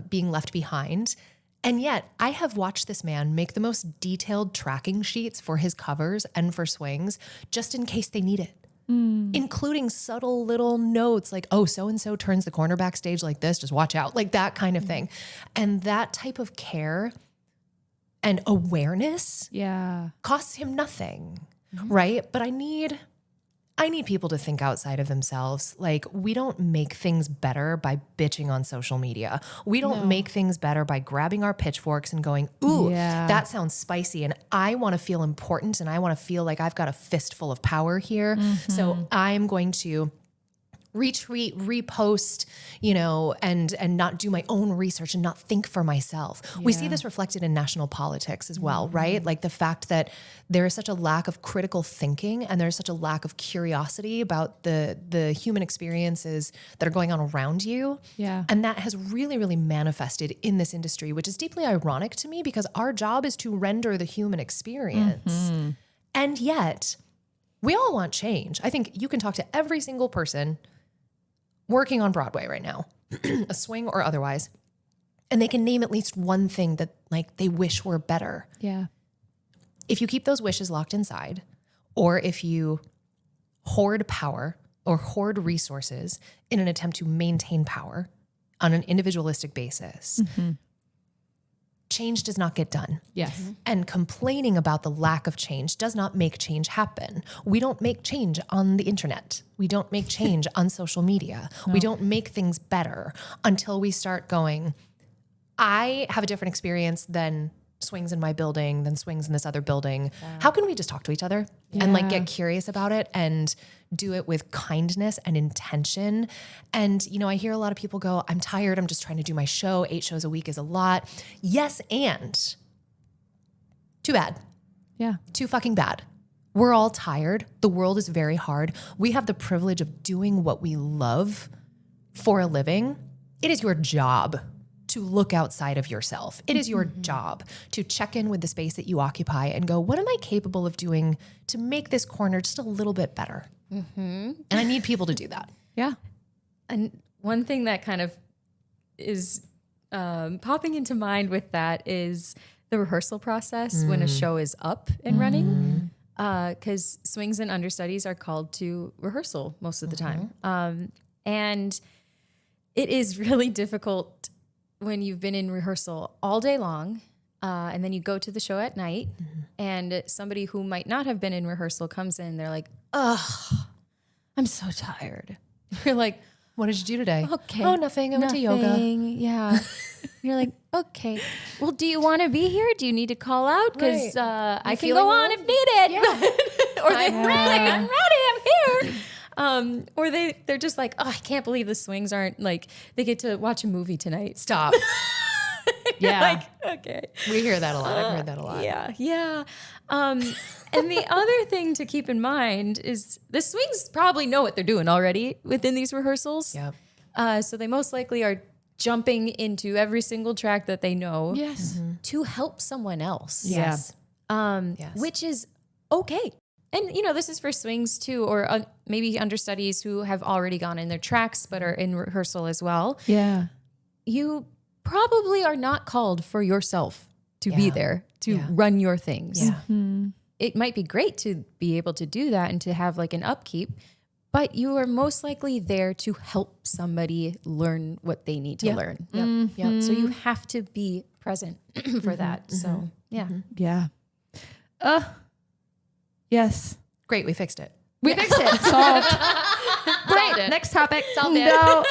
being left behind. And yet I have watched this man make the most detailed tracking sheets for his covers and for swings just in case they need it, including subtle little notes like, oh, so-and-so turns the corner backstage like this, just watch out, like that kind of thing. And that type of care and awareness costs him nothing, right? But I need people to think outside of themselves. Like, we don't make things better by bitching on social media. We don't make things better by grabbing our pitchforks and going, ooh, that sounds spicy. And I want to feel important and I want to feel like I've got a fistful of power here. So I'm going to retweet, repost, and not do my own research and not think for myself. Yeah. We see this reflected in national politics as well, right? Like the fact that there is such a lack of critical thinking and there's such a lack of curiosity about the human experiences that are going on around you. Yeah. And that has really, really manifested in this industry, which is deeply ironic to me because our job is to render the human experience. And yet we all want change. I think you can talk to every single person working on Broadway right now, a swing or otherwise, and they can name at least one thing that like they wish were better. Yeah. If you keep those wishes locked inside, or if you hoard power or hoard resources in an attempt to maintain power on an individualistic basis, change does not get done. Yes. And complaining about the lack of change does not make change happen. We don't make change on the internet. We don't make change on social media. No. We don't make things better until we start going, I have a different experience than swings in my building, than swings in this other building. Yeah. How can we just talk to each other and like get curious about it and do it with kindness and intention? And, I hear a lot of people go, I'm tired. I'm just trying to do my show. 8 shows a week is a lot. Yes. And too bad. Yeah. Too fucking bad. We're all tired. The world is very hard. We have the privilege of doing what we love for a living. It is your job to look outside of yourself. It is your job to check in with the space that you occupy and go, what am I capable of doing to make this corner just a little bit better? And I need people to do that. Yeah. And one thing that kind of is popping into mind with that is the rehearsal process when a show is up and running. Because swings and understudies are called to rehearsal most of the time. And it is really difficult when you've been in rehearsal all day long, and then you go to the show at night, and somebody who might not have been in rehearsal comes in, they're like, ugh, I'm so tired. You're like, What did you do today? okay. Oh, nothing. I went to yoga. Yeah. You're like, okay. Well, do you want to be here? Do you need to call out? Because I can feeling go well? on if needed. Or I'm ready. I'm here. Or they're just like, oh, I can't believe the swings aren't like, they get to watch a movie tonight. Stop. Yeah. Like, okay. We hear that a lot. I've heard that a lot. Yeah. And the other thing to keep in mind is the swings probably know what they're doing already within these rehearsals. Yeah. So they most likely are jumping into every single track that they know Yes. to help someone else. Yes. Which is okay. And, this is for swings too, or maybe understudies who have already gone in their tracks but are in rehearsal as well. Yeah. You probably are not called for yourself to be there, to run your things. Yeah. It might be great to be able to do that and to have like an upkeep, but you are most likely there to help somebody learn what they need to learn. Yep. So you have to be present for that. So, yeah. Yeah. Yes. Great. We fixed it. We fixed it. Solved. Great. Next topic. Solved it. No.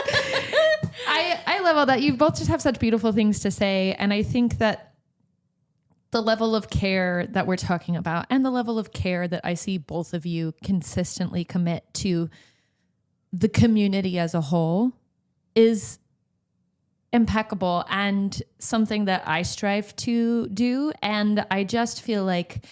I love all that. You both just have such beautiful things to say. And I think that the level of care that we're talking about and the level of care that I see both of you consistently commit to the community as a whole is impeccable and something that I strive to do. And I just feel like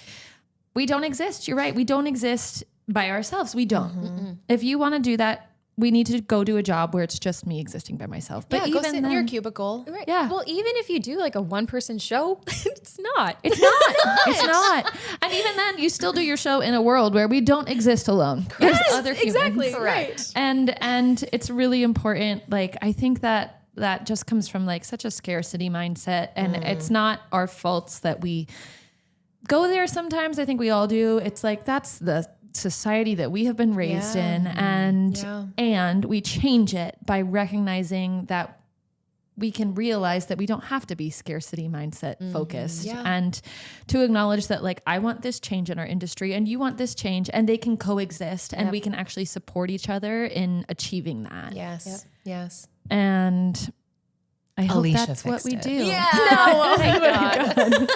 we don't exist. You're right. We don't exist by ourselves. We don't. If you want to do that, we need to go do a job where it's just me existing by myself. But But even go sit in your cubicle. Right. Yeah. Well, even if you do like a one-person show, it's not. It's not. It's not. And even then, you still do your show in a world where we don't exist alone. There's other humans. Exactly. Correct. And it's really important. Like, I think that just comes from like such a scarcity mindset, and it's not our faults that we go there sometimes. I think we all do. It's like, that's the society that we have been raised in, and we change it by recognizing that we can realize that we don't have to be scarcity mindset focused, and to acknowledge that like, I want this change in our industry and you want this change, and they can coexist and we can actually support each other in achieving that. Yes. Yes. And I hope Alicia that's what fixed we it. do. Yeah. No, thank God.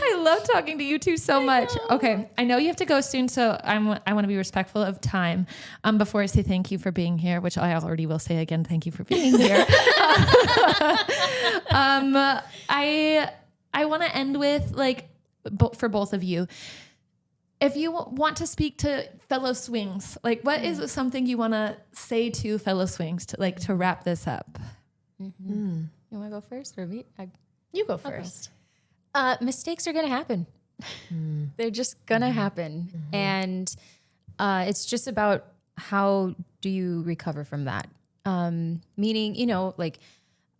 I love talking to you two so much. Okay, I know you have to go soon, so I want to be respectful of time. Before I say thank you for being here, which I already will say again, thank you for being here. I want to end with like, for both of you, if you want to speak to fellow swings, like what is something you want to say to fellow swings to wrap this up? You want to go first or me? You go first. Mistakes are going to happen. They're just going to happen. And it's just about how do you recover from that? Meaning,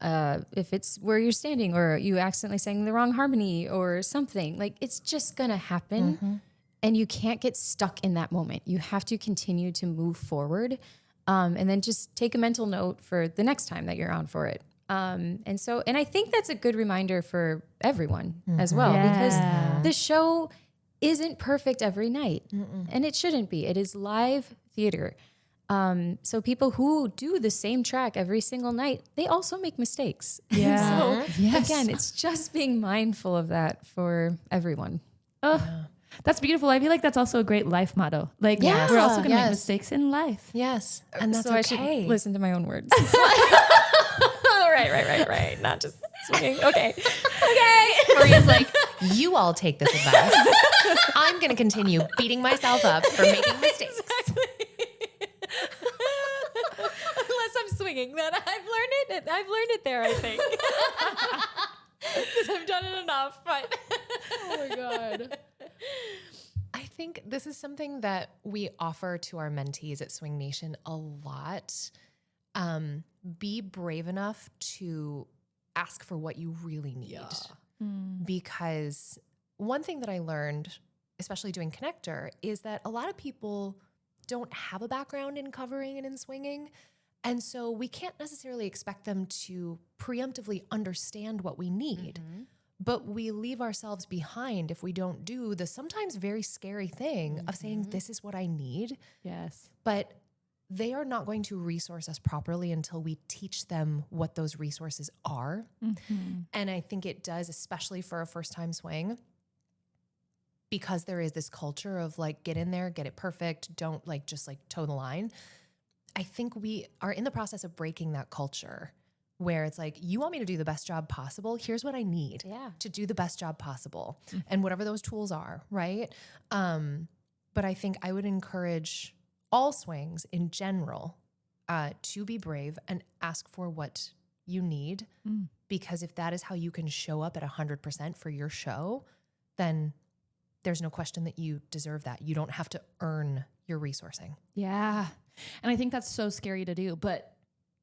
if it's where you're standing or you accidentally sang the wrong harmony or something, like it's just going to happen. And you can't get stuck in that moment. You have to continue to move forward. And then just take a mental note for the next time that you're on for it. And I think that's a good reminder for everyone as well, because the show isn't perfect every night and it shouldn't be. It is live theater. So people who do the same track every single night, they also make mistakes. Yeah. So again, it's just being mindful of that for everyone. That's beautiful. I feel like that's also a great life motto. Like, we're also going to make mistakes in life. Yes. And that's so I okay. should listen to my own words. Right. Not just swinging. Okay. Maria's like, you all take this advice. I'm going to continue beating myself up for making mistakes. Exactly. Unless I'm swinging, then I've learned it. I've learned it there, I think. Because I've done it enough. But Oh my God. I think this is something that we offer to our mentees at Swing Nation a lot. Be brave enough to ask for what you really need. Because one thing that I learned, especially doing Connector, is that a lot of people don't have a background in covering and in swinging. And so we can't necessarily expect them to preemptively understand what we need. But we leave ourselves behind if we don't do the sometimes very scary thing of saying, this is what I need. Yes. But they are not going to resource us properly until we teach them what those resources are. And I think it does, especially for a first-time swing, because there is this culture of like, get in there, get it perfect, don't like just like toe the line. I think we are in the process of breaking that culture where it's like, you want me to do the best job possible? Here's what I need to do the best job possible. And whatever those tools are, right? But I think I would encourage all swings in general to be brave and ask for what you need. Because if that is how you can show up at 100% for your show, then there's no question that you deserve that. You don't have to earn your resourcing. Yeah. And I think that's so scary to do, but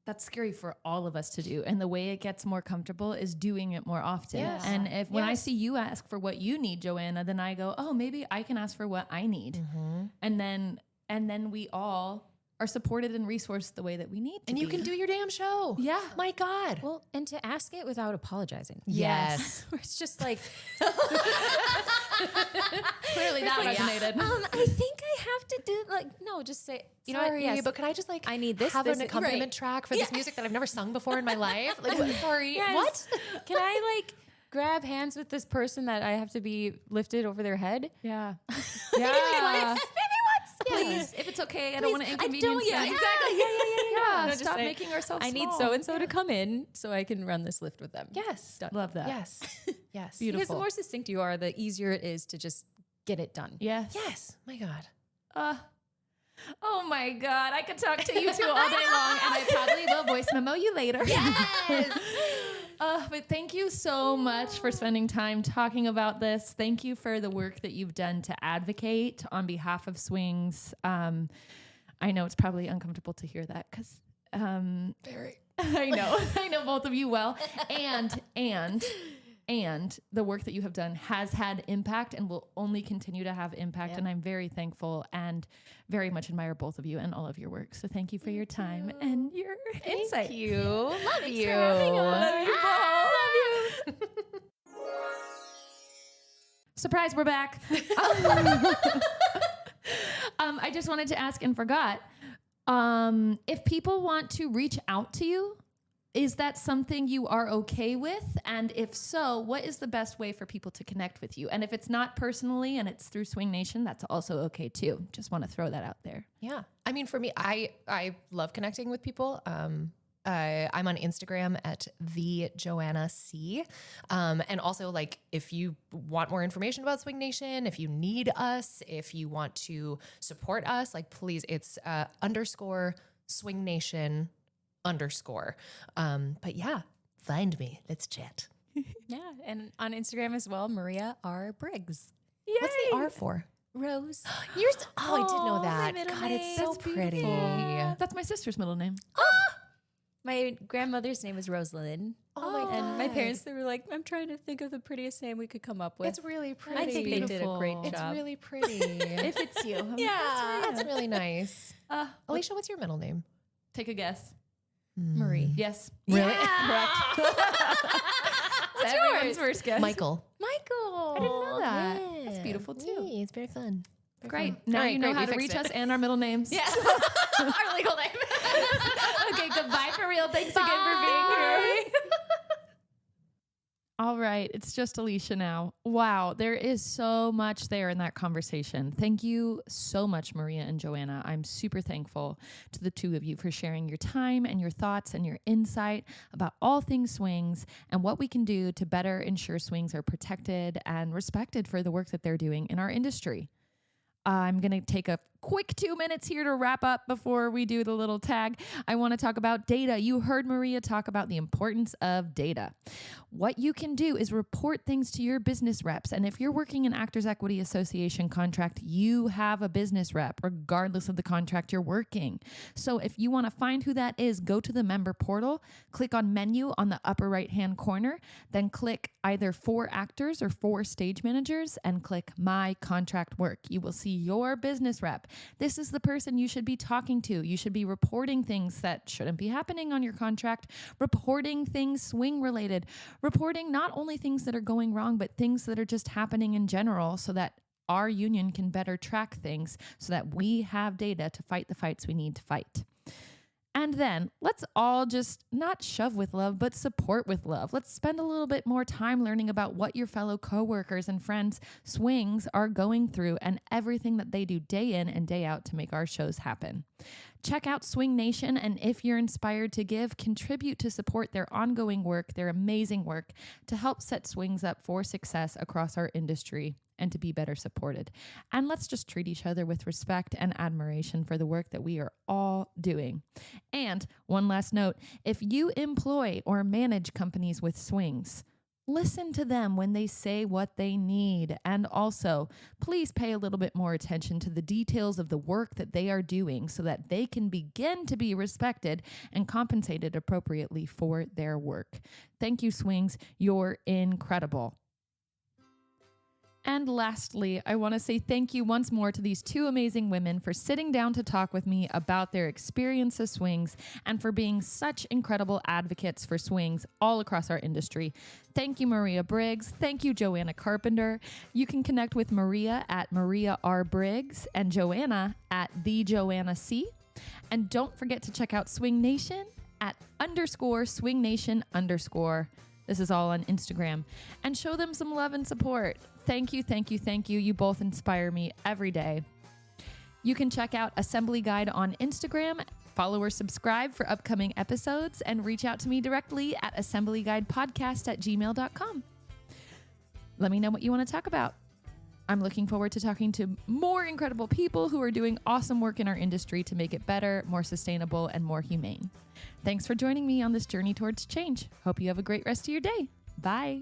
that's scary for all of us to do. And the way it gets more comfortable is doing it more often. Yes. And if when I see you ask for what you need, Joanna, then I go, oh, maybe I can ask for what I need. And then we all are supported and resourced the way that we need to And be. you can do your damn show. Yeah. My God. Well, and to ask it without apologizing. Yes. Where it's just like, Clearly that resonated. I think I have to do like, no, just say, you know what? Sorry, Yes, but can I just like I need this, have this, an and- accompaniment right. track for this music that I've never sung before in my life? Like, what? Sorry, Yes. what? Can I like grab hands with this person that I have to be lifted over their head? Yeah. Maybe once. Please, if it's okay, I don't want to inconvenience Yeah, them. exactly. Yeah, No, just stop say, making ourselves I need small. so-and-so to come in so I can run this lift with them. Yes. Done. Love that. Yes. Yes. Beautiful. Because the more succinct you are, the easier it is to just get it done. Yes. Yes. My God. Oh my God. I could talk to you two all day long, and I probably will voice memo you later. Yes. But thank you so much for spending time talking about this. Thank you for the work that you've done to advocate on behalf of swings. I know it's probably uncomfortable to hear that because Very. I know both of you well, and the work that you have done has had impact and will only continue to have impact. And I'm very thankful and very much admire both of you and all of your work. So thank you for your time and your insight. Thank you. Love you. Love you both. Love you. Surprise, we're back. I just wanted to ask and forgot. If people want to reach out to you, is that something you are okay with? And if so, what is the best way for people to connect with you? And if it's not personally and it's through Swing Nation, that's also okay too. Just want to throw that out there. Yeah. I mean, for me, I love connecting with people. I'm on Instagram at the Joanna C. And also like, if you want more information about Swing Nation, if you need us, if you want to support us, like please, it's _ Swing Nation _ but yeah, find me. Let's chat. Yeah. And on Instagram as well, Maria R. Briggs. What's the R for? Rose. Yours. Oh, I didn't know my that. middle God, it's so name. pretty. That's my sister's middle name. My grandmother's name was Rosalind. Oh my God. And my parents, they were like, I'm trying to think of the prettiest name we could come up with. It's really pretty. I think they did a great It's job. really pretty. If it's you. Yeah. That's really nice. Alicia, what's your middle name? Take a guess. Marie. Yes. Really? Correct. What's everyone's first guess? Michael. Michael. I didn't know that. Yeah. That's beautiful too. Yeah, it's very fun. Very Great. fun. Now All right, you know great, how we to fixed reach it. us and our middle names. Yeah. Our legal name. Okay, goodbye for real. Thanks again for being here. All right, it's just Alicia now. Wow, there is so much there in that conversation. Thank you so much, Maria and Joanna. I'm super thankful to the two of you for sharing your time and your thoughts and your insight about all things swings and what we can do to better ensure swings are protected and respected for the work that they're doing in our industry. I'm going to take a quick 2 minutes here to wrap up before we do the little tag. I want to talk about data. You heard Maria talk about the importance of data. What you can do is report things to your business reps. And if you're working an Actors Equity Association contract, you have a business rep, regardless of the contract you're working. So if you want to find who that is, go to the member portal, click on menu on the upper right-hand corner, then click either for actors or for stage managers and click My Contract Work. You will see your business rep. This is the person you should be talking to. You should be reporting things that shouldn't be happening on your contract, reporting things swing related, reporting not only things that are going wrong, but things that are just happening in general so that our union can better track things so that we have data to fight the fights we need to fight. And then let's all just not shove with love, but support with love. Let's spend a little bit more time learning about what your fellow coworkers and friends swings are going through and everything that they do day in and day out to make our shows happen. Check out Swing Nation, and if you're inspired to give, contribute to support their ongoing work, their amazing work to help set swings up for success across our industry and to be better supported. And let's just treat each other with respect and admiration for the work that we are all doing. And one last note, if you employ or manage companies with swings, listen to them when they say what they need. And also, please pay a little bit more attention to the details of the work that they are doing so that they can begin to be respected and compensated appropriately for their work. Thank you, Swings. You're incredible. And lastly, I want to say thank you once more to these two amazing women for sitting down to talk with me about their experience as swings and for being such incredible advocates for swings all across our industry. Thank you, Maria Briggs. Thank you, Joanna Carpenter. You can connect with Maria at Maria R. Briggs and Joanna at The Joanna C. And don't forget to check out Swing Nation at _Swing Nation _. This is all on Instagram. And show them some love and support. Thank you, thank you, thank you. You both inspire me every day. You can check out Assembly Guide on Instagram, follow or subscribe for upcoming episodes, and reach out to me directly at assemblyguidepodcast@gmail.com. Let me know what you want to talk about. I'm looking forward to talking to more incredible people who are doing awesome work in our industry to make it better, more sustainable, and more humane. Thanks for joining me on this journey towards change. Hope you have a great rest of your day. Bye.